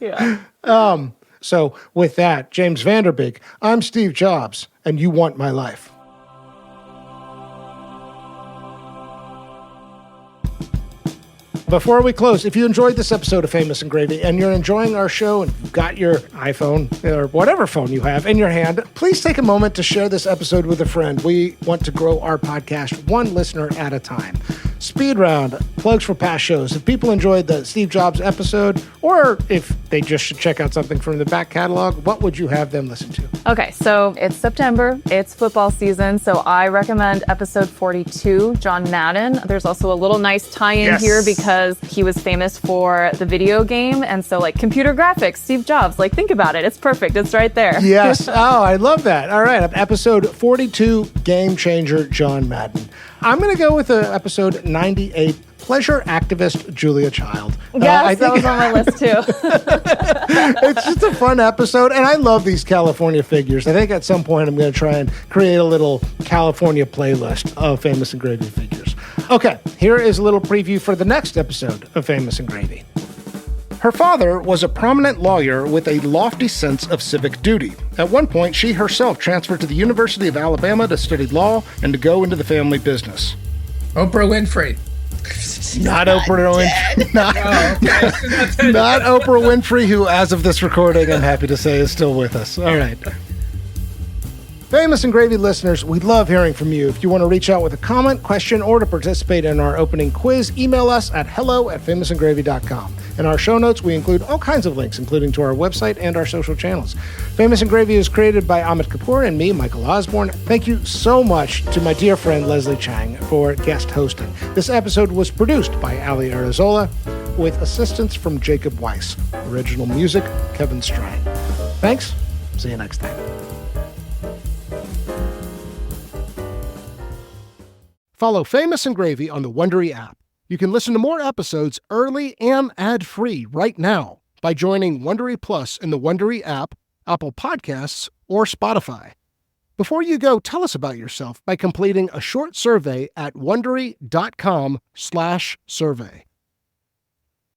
Yeah. So with that, James Vanderbeek, I'm Steve Jobs, and you want my life. Before we close, if you enjoyed this episode of Famous and Gravy and you're enjoying our show and you've got your iPhone or whatever phone you have in your hand, please take a moment to share this episode with a friend. We want to grow our podcast one listener at a time. Speed round, plugs for past shows. If people enjoyed the Steve Jobs episode, or if they just should check out something from the back catalog, what would you have them listen to? Okay, so it's September, it's football season, so I recommend episode 42, John Madden. There's also a little nice tie-in here because he was famous for the video game, and so computer graphics, Steve Jobs, think about it, it's perfect, it's right there. Yes, I love that. All right, episode 42, Game Changer, John Madden. I'm going to go with episode 98, Pleasure Activist Julia Child. Yes, that was on my list too. It's just a fun episode, and I love these California figures. I think at some point I'm going to try and create a little California playlist of Famous and Gravy figures. Okay, here is a little preview for the next episode of Famous and Gravy. Her father was a prominent lawyer with a lofty sense of civic duty. At one point, she herself transferred to the University of Alabama to study law and to go into the family business. Oprah Winfrey. Not Oprah Winfrey. Not Oprah Winfrey, who, as of this recording, I'm happy to say is still with us. All right. Famous and Gravy listeners, we love hearing from you. If you want to reach out with a comment, question, or to participate in our opening quiz, email us at hello@famousandgravy.com. In our show notes, we include all kinds of links, including to our website and our social channels. Famous and Gravy is created by Amit Kapoor and me, Michael Osborne. Thank you so much to my dear friend Leslie Chang for guest hosting. This episode was produced by Ali Arazola with assistance from Jacob Weiss. Original music, Kevin Strang. Thanks. See you next time. Follow Famous and Gravy on the Wondery app. You can listen to more episodes early and ad-free right now by joining Wondery Plus in the Wondery app, Apple Podcasts, or Spotify. Before you go, tell us about yourself by completing a short survey at Wondery.com/survey.